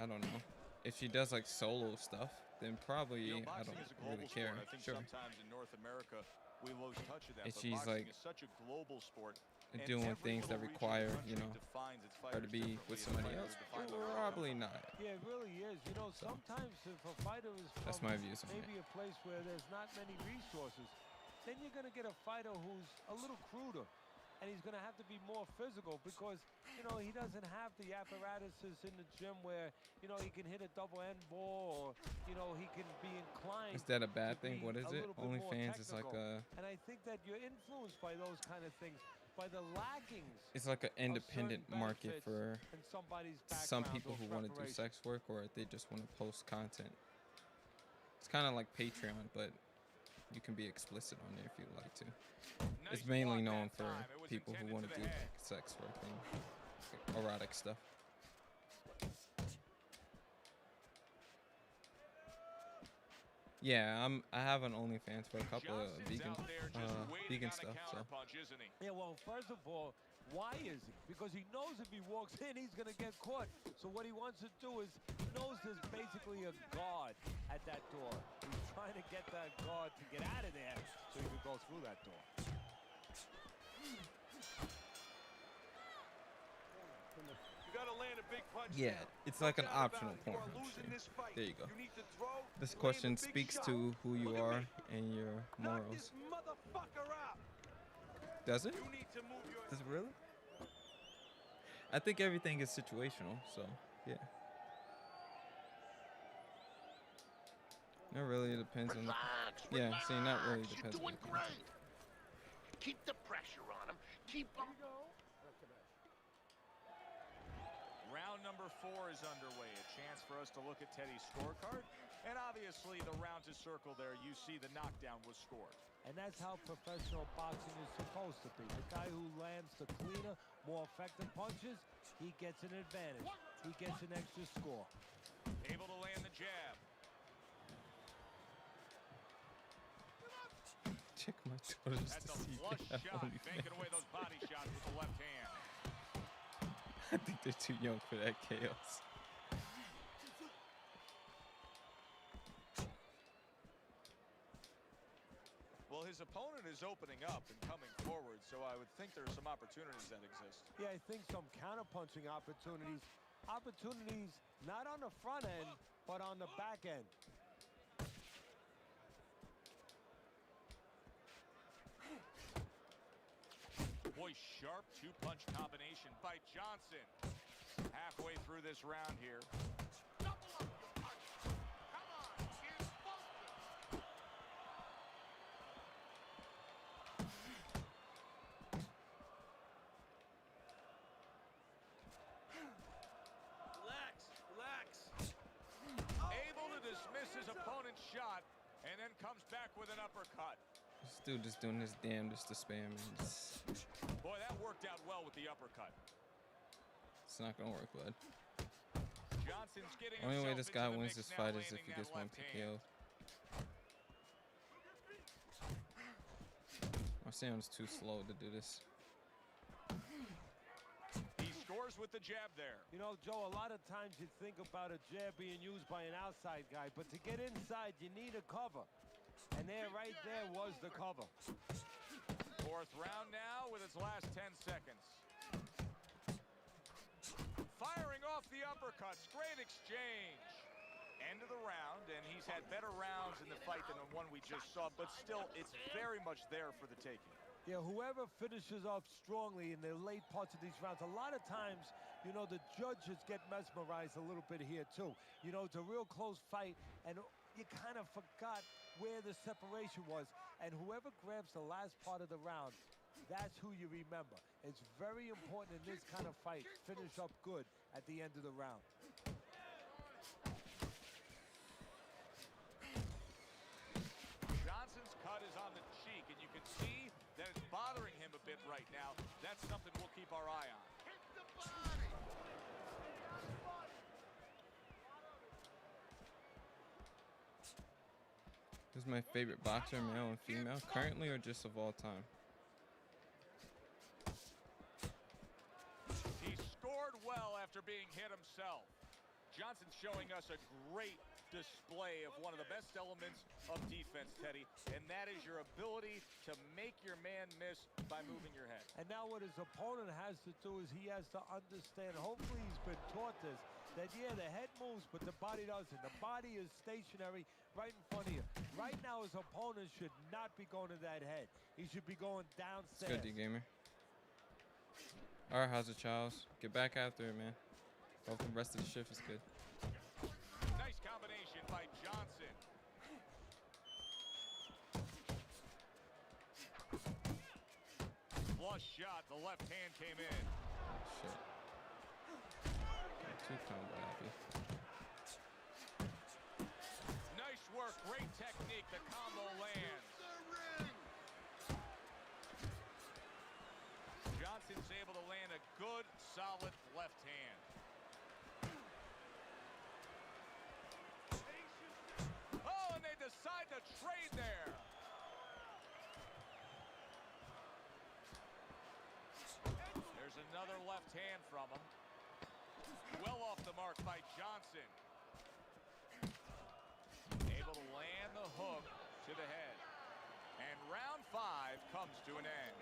I don't know, if she does like solo stuff, then probably You know, I boxing don't is a global really care. sport. I think Sure. sometimes in North America we lose touch of that. If But she's, boxing like, is such a global sport. And doing every things that little region of the require, country you know, defines its her to fighters be differently with and somebody fighters else, define where they come probably from. not. Yeah, it really is. You know, So, sometimes if a fighter is that's from my views on maybe a place where there's not many resources, then you're going to get a fighter who's a little cruder. And he's going to have to be more physical because, you know, he doesn't have the apparatuses in the gym where, you know, he can hit a double end ball or, you know, he can be inclined. Is that a bad to thing? be What is a it? little bit more OnlyFans is like technical. a, And I think that you're influenced by those kind of things, by the lackings it's like an independent certain market benefits for in somebody's some background people or who want to do preparation. sex work or they just want to post content. It's kind of like Patreon, but you can be explicit on there if you'd like to. Nice It's mainly block known that for time. It was people who intended want to to the do head. like sex work and erotic stuff. Yeah, I have an OnlyFans for a couple of Johnson's vegan out there just waiting vegan on a stuff. So counterpunch, isn't he? Yeah, well, first of all, why is he? Because he knows if he walks in, he's going to get caught. So what he wants to do is, he knows there's basically a guard at that door. He's trying to get that guard to get out of there so he can go through that door. You gotta land a big punch. yeah, now. it's like an No doubt optional about it. You point. are losing this fight. There you go. You need to throw, This land question a big speaks shot. to who you Look at are me. and your Knock morals. this motherfucker out. Does it? You need to move your Does it really? I think everything is situational, so yeah. It really depends on the. Relax, Yeah, see, not really relax. depends You're on doing the content. great. Keep the pressure on him. Keep him. Round number 4 is underway. A chance for us to look at Teddy's scorecard. And obviously the round to circle there, you see the knockdown was scored. And that's how professional boxing is supposed to be. The guy who lands the cleaner, more effective punches, he gets an advantage. He gets an extra score. Able to land the jab. Check my Twitter That's to a see if flush they have shot, banking away OnlyFans. those body shots with the left hand. I think they're too young for that chaos. Well, his opponent is opening up and coming forward, so I would think there are some opportunities that exist. Yeah, I think some counter-punching opportunities. Opportunities not on the front end, but on the back end. Boy, sharp two-punch combination by Johnson. Halfway through this round here. Double up your punches. Come on, here's focus. Relax, relax. Able to dismiss his opponent's shot and then comes back with an uppercut. This dude just doing his damnedest to spam, and Boy, that worked out well with the uppercut. it's not gonna work, bud. Johnson's getting Only way himself this into guy the wins mix this now, fight is if landing he that gets one left hand. PKO. Marcion's too slow to do this. He scores with the jab there. You know, Joe, a lot of times you think about a jab being used by an outside guy, but to get inside, you need a cover. And there, right there, was the cover. 4th round now with its last 10 seconds. Firing off the uppercuts. Great exchange. End of the round, and he's had better rounds in the fight than the one we just saw, but still, it's very much there for the taking. Yeah, whoever finishes off strongly in the late parts of these rounds, a lot of times, you know, the judges get mesmerized a little bit here, too. You know, it's a real close fight, and you kind of forgot where the separation was. And whoever grabs the last part of the round, that's who you remember. It's very important in this kind of fight. Finish up good at the end of the round. bit right now. That's something we'll keep our eye on. Hit the body. Who's my favorite boxer, male and female, currently or just of all time? He scored well after being hit himself. Johnson's showing us a great display of one of the best elements of defense, Teddy, and that is your ability to make your man miss by moving your head. And now what his opponent has to do is he has to understand, hopefully he's been taught this, that yeah, the head moves, but the body doesn't. The body is stationary right in front of you. Right now, his opponent should not be going to that head. He should be going It's downstairs. good, D-Gamer. All right, how's it, Charles? Get back after it, man. Hope the rest of the shift is good. Nice combination by Johnson. Flush shot, the left hand came in. Shit. Too combo happy. Nice work, great technique, the combo lands. Johnson's able to land a good, solid left hand. Oh, and they decide to trade there. There's another left hand from him. Well off the mark by Johnson. Able to land the hook to the head. And round 5 comes to an end.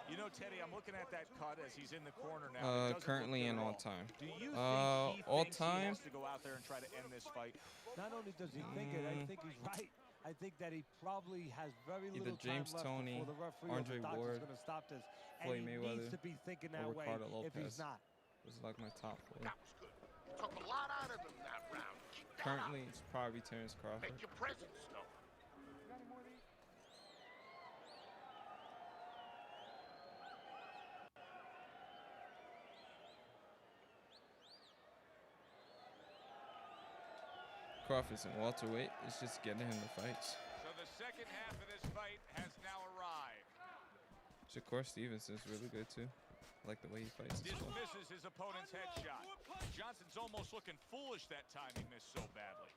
You know, Teddy, I'm looking at that cut as he's in the corner now. Currently in all time. Do you think he all thinks time? he has to go out there and try to end this fight? Not only does he think it, I think he's right. I think that he probably has very Either little James time left Toney, before the referee Andre or the doctor's Ward, going to stop this. And Floyd he Mayweather, needs to be thinking that or way Ricardo if he's Lopez. not. This is like my top 4. That was good. Took a lot out of him that round. Keep that Currently, up. it's probably Terrence Crawford. Make your presence known. Crawford's in welterweight. It's just getting him the fights. So the second half of this fight has now arrived. Shakur Stevens is really good too. I like the way he fights as well. Dismisses his opponent's headshot. Johnson's almost looking foolish that time he missed so badly.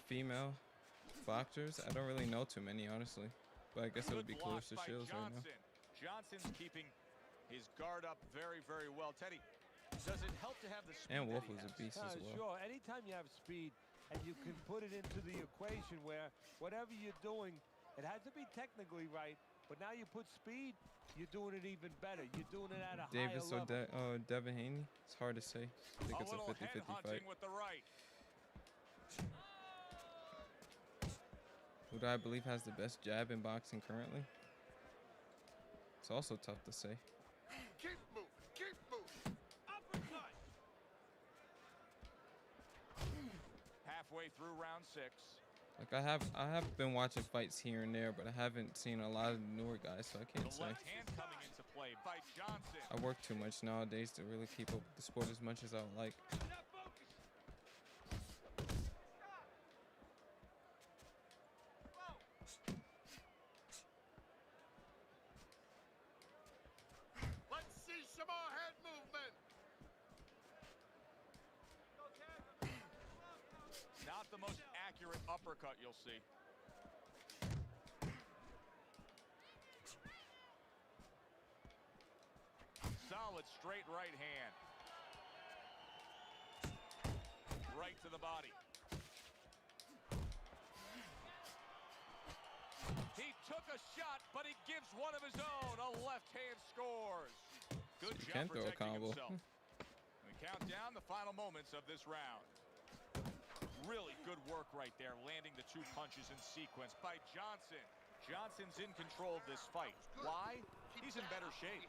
Female boxers, I don't really know too many, honestly. But I guess it would be Good block Clarissa by Shields right now. Johnson's keeping his guard up very, very well. Teddy, does it help to have the speed And Wolf that he was a has? beast as well. Sure, anytime you have speed and you can put it into the equation where whatever you're doing, it has to be technically right, but now you put speed, you're doing it even better. You're doing it at a Davis higher level. or Devin Haney? It's hard to say. I think it's a 50-50 fight. With the right. Who do I believe has the best jab in boxing currently? It's also tough to say. Keep moving. Keep moving. Uppercut. Halfway through round 6. Like I have been watching fights here and there, but I haven't seen a lot of the newer guys, so I can't The say. left hand coming into play by Johnson. I work too much nowadays to really keep up with the sport as much as I would like. Now focus. Let's see some more head movement. Not the most accurate uppercut you'll see. Solid straight right hand. Right to the body. He took a shot, but he gives one of his own. A left hand scores. Good So you job can throw a protecting combo. himself. We count down the final moments of this round. Really good work right there, landing the 2 punches in sequence by Johnson. Johnson's in control of this fight. Why? He's in better shape.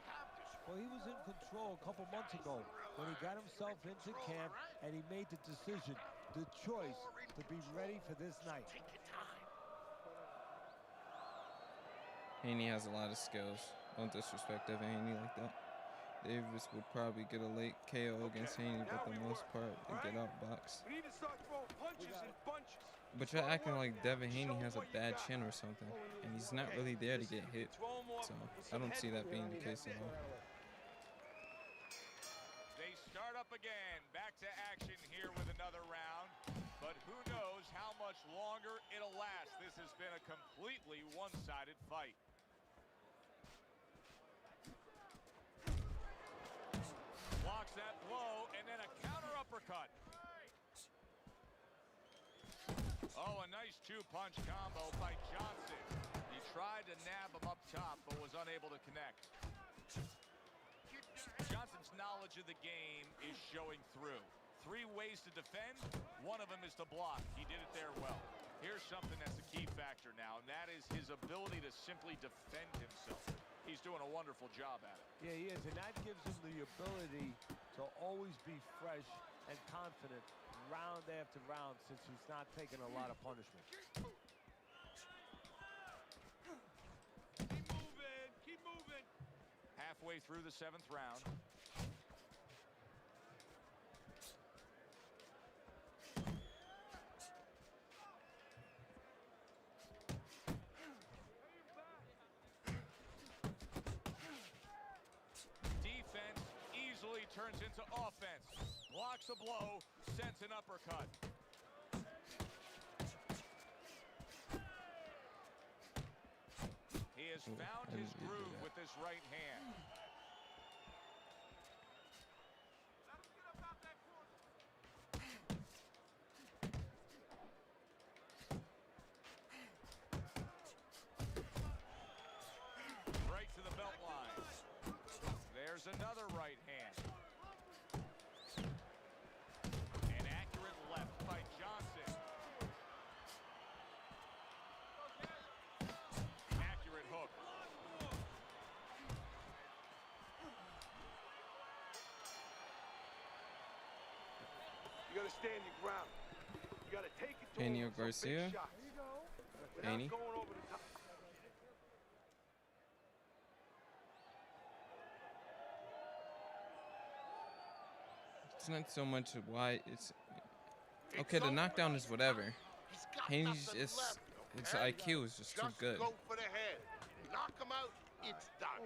Well, he was in control a couple months ago when he got himself into camp and he made the decision, the choice to be ready for this night. Take your time. Haney has a lot of skills. Don't disrespect Devin Haney like that. Davis would probably get a late KO against Haney, but for the most part, they get outboxed. We need to start throwing punches and bunches. But you're acting like Devin Haney has a bad chin or something, and he's not really there to get hit. So I don't see that being the case at all. They start up again, back to action here with another round. But who knows how much longer it'll last. This has been a completely one-sided fight. Blocks that blow, and then a counter uppercut. Oh, a nice two-punch combo by Johnson. He tried to nab him up top, but was unable to connect. Johnson's knowledge of the game is showing through. 3 ways to defend. One of them is to block. He did it there well. Here's something that's a key factor now, and that is his ability to simply defend himself. He's doing a wonderful job at it. Yeah, he is, and that gives him the ability to always be fresh and confident round after round since he's not taking a lot of punishment. Keep moving. Keep moving. Halfway through the 7th round. Defense easily turns into offense. Blocks a blow, sends an uppercut. He has found his groove with this right hand. Right to the belt line. There's another right hand. An accurate left by Johnson. Accurate hook. You gotta stand your ground. You gotta take it to Haney him or with some big Garcia? shots. Without Haney? going over the top. It's not so much why it's okay. The knockdown is whatever. Haney's just his IQ is just too good. Go for the head. Knock him out. It's done.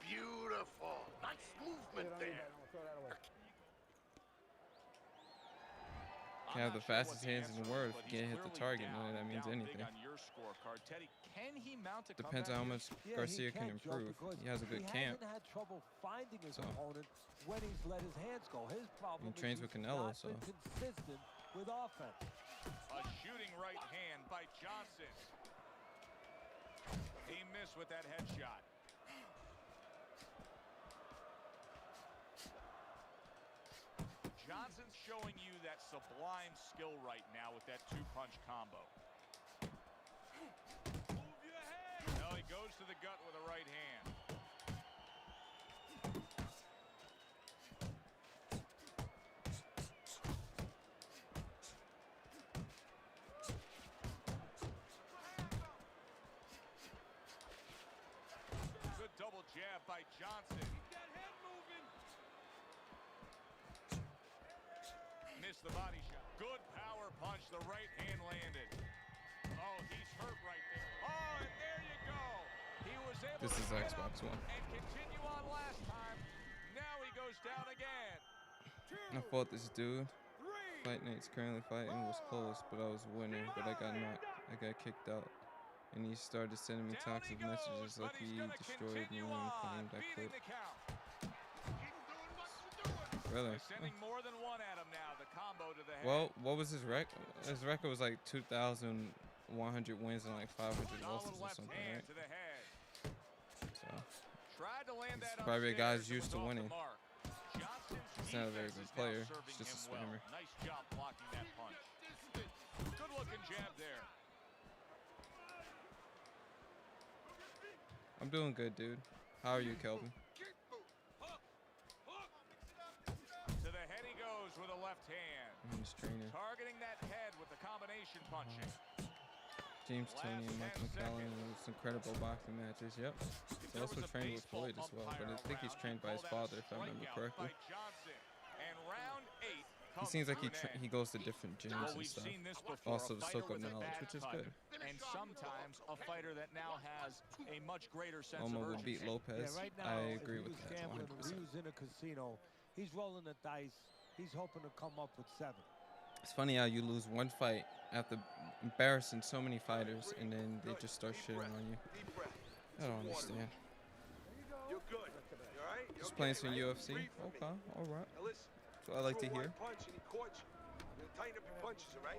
Beautiful. Nice movement there. You have the fastest hands in the world. If you can't hit the target, none of that means anything. On your scorecard, Teddy, can he mount a Depends on how much Yeah, Garcia he can Joe, improve. because He has a good he camp. hasn't had trouble finding his So. opponent when he's let his hands go. His problem He trains is with he's Canelo, not so. been consistent with offense. A shooting right hand by Johnson. He missed with that headshot. Johnson's showing you that sublime skill right now with that 2-punch combo. Move your head. No, he goes to the gut with a right hand. Good double jab by Johnson. Keep that head moving. Missed the body shot. Good power punch. The right hand landed. Oh, he's hurt right there. Oh, and there you go. He was able This to is get Xbox up One. and continue on last time. Now he goes down again. I fought this dude. Fight Nate's currently fighting was close, but I was winning. But I got knocked. I got kicked out. And he started sending me Down toxic he goes, messages but like he's he gonna destroyed me continue and on, claimed I beating quit. the count. Keep doing what you're doing. Really? They're sending more than one at him now. The combo to the head. Well, what was his record? His record was like 2,100 wins and like 500 Solid losses or left something, hand right? to the head. So Tried to land that probably a guy's upstairs, used to it was off the winning. mark. Johnson's He's not a very defense good is now player. serving It's just a him well. spammer. Nice job blocking that punch. Good looking jab there. I'm doing good, dude. How are you, Kelvin? Keep moving. To the head he goes with a left hand. I'm his trainer. Targeting that head with the combination punching. James Tony and Mike McCallum. It's incredible boxing matches. Yep. He's also trained with Floyd as well, but I think he's trained by his father, if I remember correctly. By Johnson. And round 8 He seems like he goes to different gyms Well, and we've stuff. seen this before. Also a to fighter soak up with a knowledge, bad which is cut, good. and sometimes a fighter that now has a much greater sense Loma of will urgency. beat Lopez. Yeah, right now, I if agree he with was that gambling, 100%. if he was in a casino, he's rolling the dice. He's hoping to come up with 7. It's funny how you lose one fight after embarrassing so many fighters, and then they just start Deep shitting breath. on you. Deep breath. I don't Some water. understand. You're good. You all right? Just playing some UFC. Breathe for me. Okay, all right. Now listen. That's what I like to threw a hear. right punch and he caught you. You're gonna tighten up your punches, all right?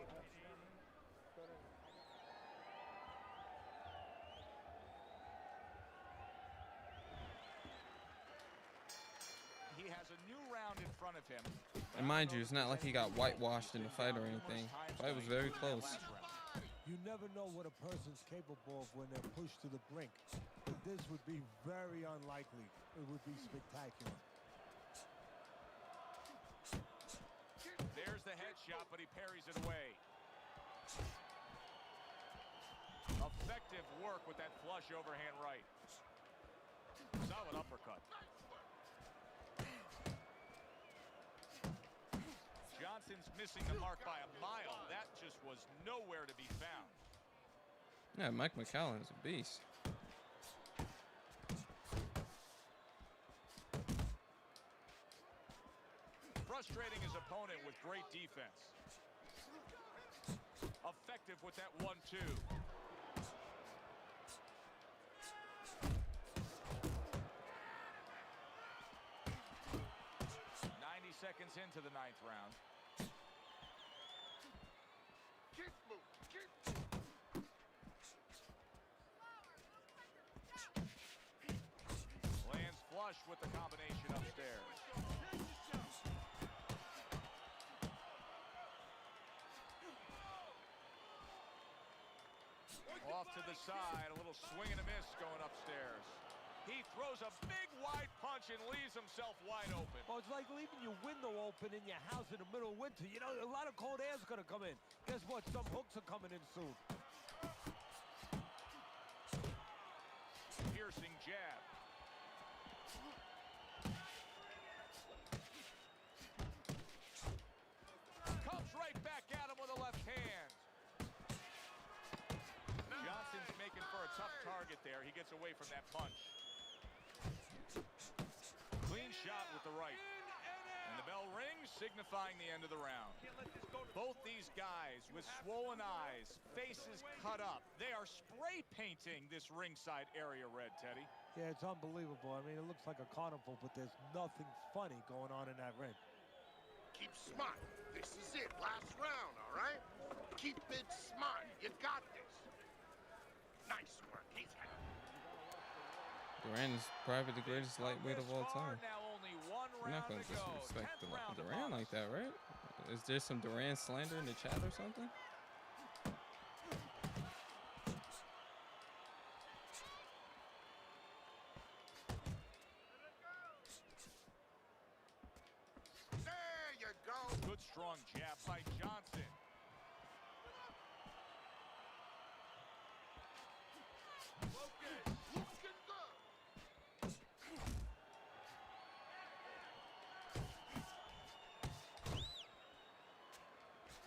He has a new round in front of him. And mind you, it's not like he got whitewashed in the fight or anything. The fight was very close. You never know what a person's capable of when they're pushed to the brink. But this would be very unlikely. It would be spectacular. There's the headshot, but he parries it away. Effective work with that flush overhand right. Solid uppercut. Johnson's missing the mark by a mile. That just was nowhere to be found. Yeah, Mike McCallum is a beast. Frustrating his opponent with great defense. Effective with that 1-2. 90 seconds into the 9th round. Keep moving. Lands flush with the combination upstairs. Off to the side, a little swing and a miss going upstairs. He throws a big wide punch and leaves himself wide open. Well, it's like leaving your window open in your house in the middle of winter. You know, a lot of cold air's going to come in. Guess what? Some hooks are coming in soon. Piercing jab. Comes right back at him with a left hand. Johnson's making for a tough target there. He gets away from that punch. Clean shot with the right. And the bell rings, signifying the end of the round. Both these guys with swollen eyes, faces cut up. They are spray painting this ringside area red, Teddy. Yeah, it's unbelievable. I mean, it looks like a carnival, but there's nothing funny going on in that ring. Keep smart. This is it. Last round, all right? Keep it smart. You got this. Nice work. He's Duran is probably the greatest lightweight of all time. Now only one You're not round going to to go. disrespect 10th round Duran upon like us. that, right? Is there some Duran slander in the chat or something? there you go. Good strong jab by Johnson. Looking good.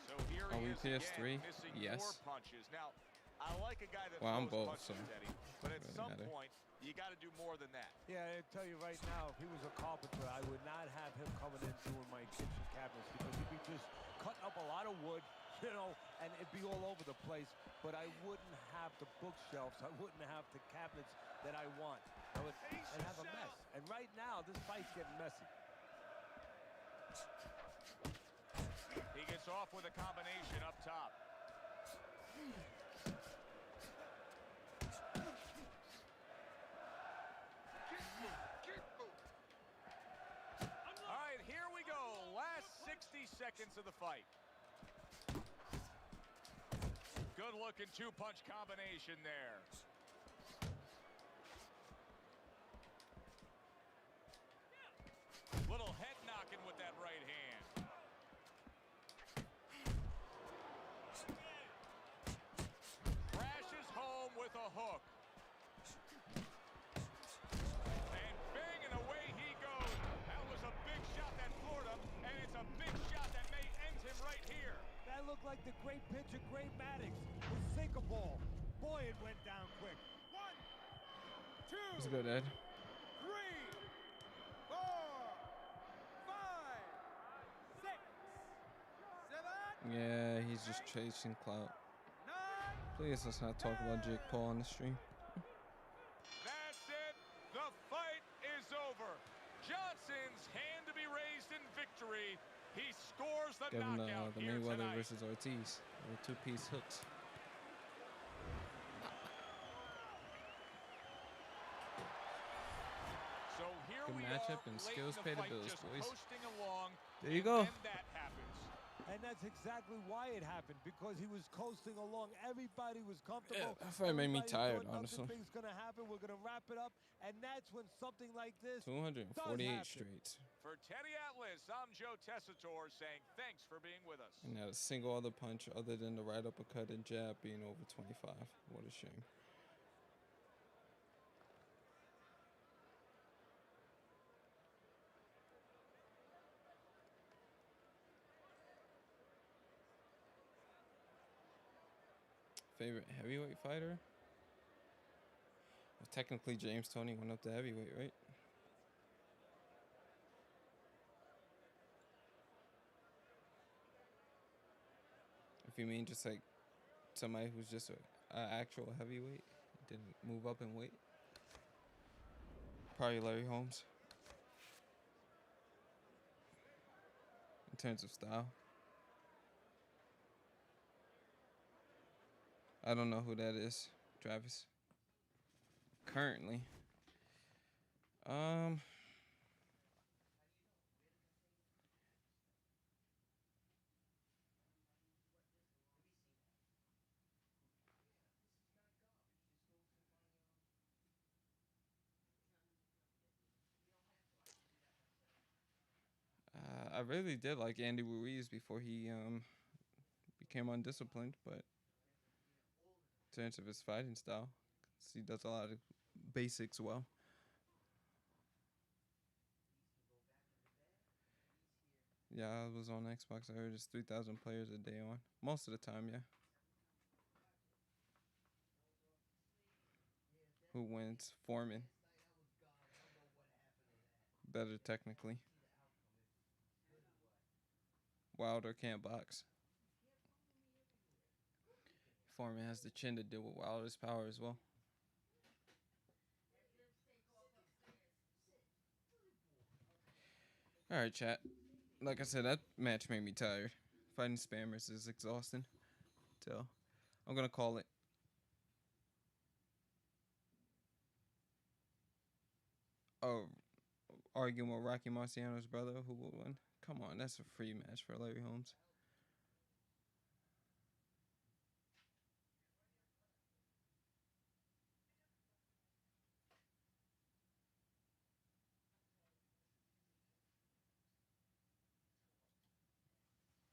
So here Are he we is PS3? again, missing Yes. more punches. Now, I like a guy that Well, I'm throws both, punches, so Teddy, but at doesn't some matter. point, you got to do more than that. Yeah, I tell you right now, if he was a carpenter, I would not have him coming in doing my kitchen cabinets because he'd be just cutting up a lot of wood, you know, and it'd be all over the place. But I wouldn't have the bookshelves. I wouldn't have the cabinets that I want. I would and have a mess. And right now, this fight's getting messy. He gets off with a combination up top. Keep moving. All right, here we go. Last 60 seconds of the fight. Good-looking two-punch combination there. Little head knocking with that right hand. Crashes home with a hook. And bang, and away he goes. That was a big shot that floored him, and it's a big shot that may like the great pitcher, Great Maddox, who sink a ball. Boy, it went down quick. 1, 2, Let's go, Dad. 3, 4, 5, 6, 7, Yeah, he's just chasing clout. 9. Please, let's not talk about Jake Paul on the stream. That's it. The fight is over. Johnson's hand to be raised in victory. He scores the Given knockout the here Mayweather tonight. versus Ortiz, the two-piece hooks. So here Good we matchup are, and late skills in pay the the fight, bills, just boys. coasting along, There you and go. then that happens. And that's exactly why it happened, because he was coasting along. Everybody was comfortable. Yeah, that fight made me Everybody tired, thought honestly. Nothing's going to happen. We're going to wrap it up. And that's when something like this 248 does happen. straight. For Teddy Atlas, I'm Joe Tessitore saying thanks for being with us. And not a single other punch other than the right uppercut and jab being over 25. What a shame. Favorite heavyweight fighter? Well, technically, James Toney went up to heavyweight, right? If you mean just like somebody who's just an actual heavyweight, didn't move up in weight. Probably Larry Holmes. In terms of style. I don't know who that is, Travis. Currently. I really did like Andy Ruiz before he became undisciplined, but in terms of his fighting style, 'cause he does a lot of basics well. Yeah, I was on Xbox. I heard it's 3,000 players a day on. Most of the time, yeah. Who wins? Foreman. Better technically. Wilder can't box. Foreman has the chin to deal with Wilder's power as well. All right, chat. Like I said, that match made me tired. Fighting spammers is exhausting. So, I'm going to call it. Oh, arguing with Rocky Marciano's brother who will win. Come on, that's a free match for Larry Holmes.